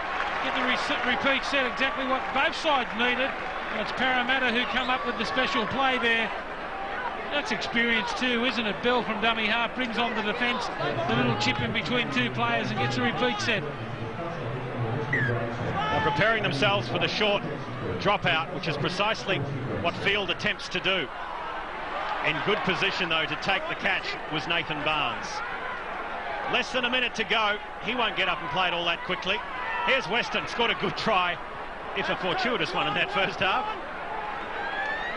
Get the repeat set, exactly what both sides needed. And it's Parramatta who come up with the special play there. That's experience too, isn't it? Bell from dummy half brings on the defence, the little chip in between two players, and gets a repeat set.
They're preparing themselves for the short dropout, which is precisely what Field attempts to do. In good position, though, to take the catch was Nathan Barnes. Less than a minute to go. He won't get up and play it all that quickly. Here's Weston, scored a good try, if a fortuitous one in that first half.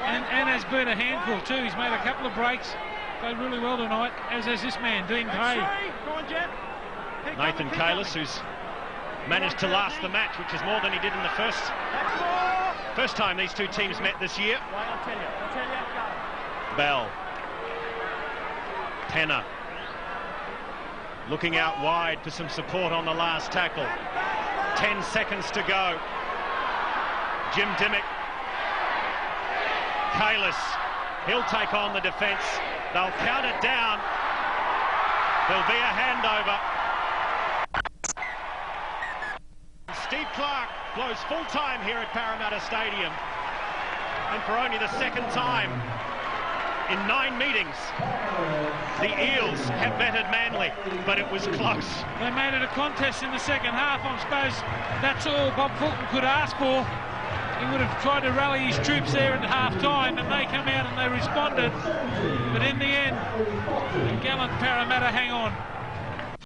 And has been a handful too. He's made a couple of breaks, played really well tonight, as has this man, Dean Kay.
Nathan Kalis, who's managed to last the match, which is more than he did in the first time these two teams met this year. Bell. Penner. Looking out wide for some support on the last tackle. 10 seconds to go. Jim Dimmick. Kalis. He'll take on the defence. They'll count it down. There'll be a handover. Steve Clark blows full time here at Parramatta Stadium. And for only the second time in 9 meetings, the Eels have bettered Manly, but it was close.
They made it a contest in the second half. I suppose that's all Bob Fulton could ask for. He would have tried to rally his troops there at half-time, and they come out and they responded. But in the end, the gallant Parramatta hang on.